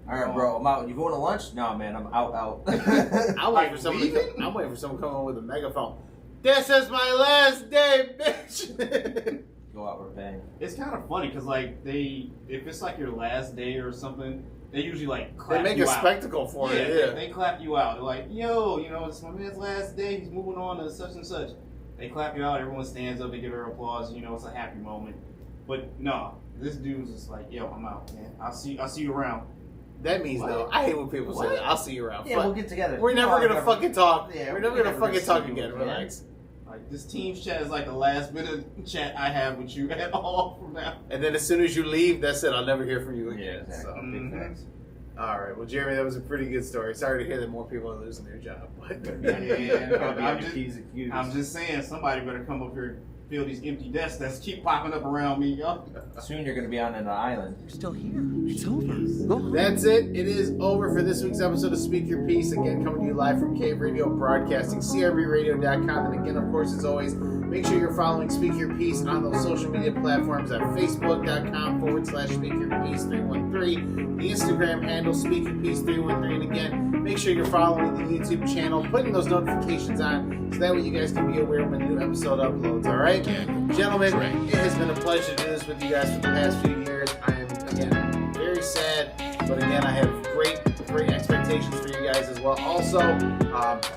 All right, bro. I'm out. You going to lunch? No, man. I'm out. I'm waiting for someone to come on with a megaphone. This is my last day, bitch. Go out with a bang. It's kind of funny because like if it's like your last day or something, they usually like clap They make you a out. spectacle for it. Yeah. They clap you out. They're like, yo, it's my man's last day. He's moving on to such and such. They clap you out. Everyone stands up. They give her applause. It's a happy moment. But no, this dude's just like, yo, I'm out, man. I'll see you around. That means What? no. I hate when people say What? that. I'll see you around. Yeah, we'll get together. We're never gonna fucking talk. Yeah, we're never we're gonna never fucking gonna talk see you again. again. Relax. Like this team's chat is like the last bit of chat I have with you at all from now. And then as soon as you leave, that's it. I'll never hear from you again. Yeah, exactly. So. Big facts. All right. Well, Jeremy, that was a pretty good story. Sorry to hear that more people are losing their job. But I'm just saying, somebody better come up here and fill these empty desks that keep popping up around me, yo. Soon you're gonna be on an island. You're still here. It's over. Go home. That's it. It is over for this week's episode of Speak Your Piece. Again, coming to you live from Cave Radio Broadcasting, CRBRadio.com. And again, of course, as always, make sure you're following Speak Your Piece on those social media platforms at Facebook.com/SpeakYourPiece313. The Instagram handle, SpeakYourPiece313. And again, make sure you're following the YouTube channel, putting those notifications on, so that way you guys can be aware when a new episode uploads. All right? Gentlemen, it has been a pleasure to do this with you guys for the past few years. I am, again, very sad, but again, I have great expectations for you guys as well. Also,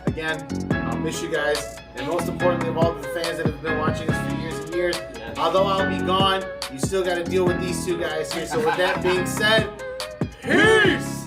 again, I'll miss you guys, and most importantly of all, the fans that have been watching us for years and years. Although I'll be gone, you still got to deal with these two guys here. So with that being said, peace!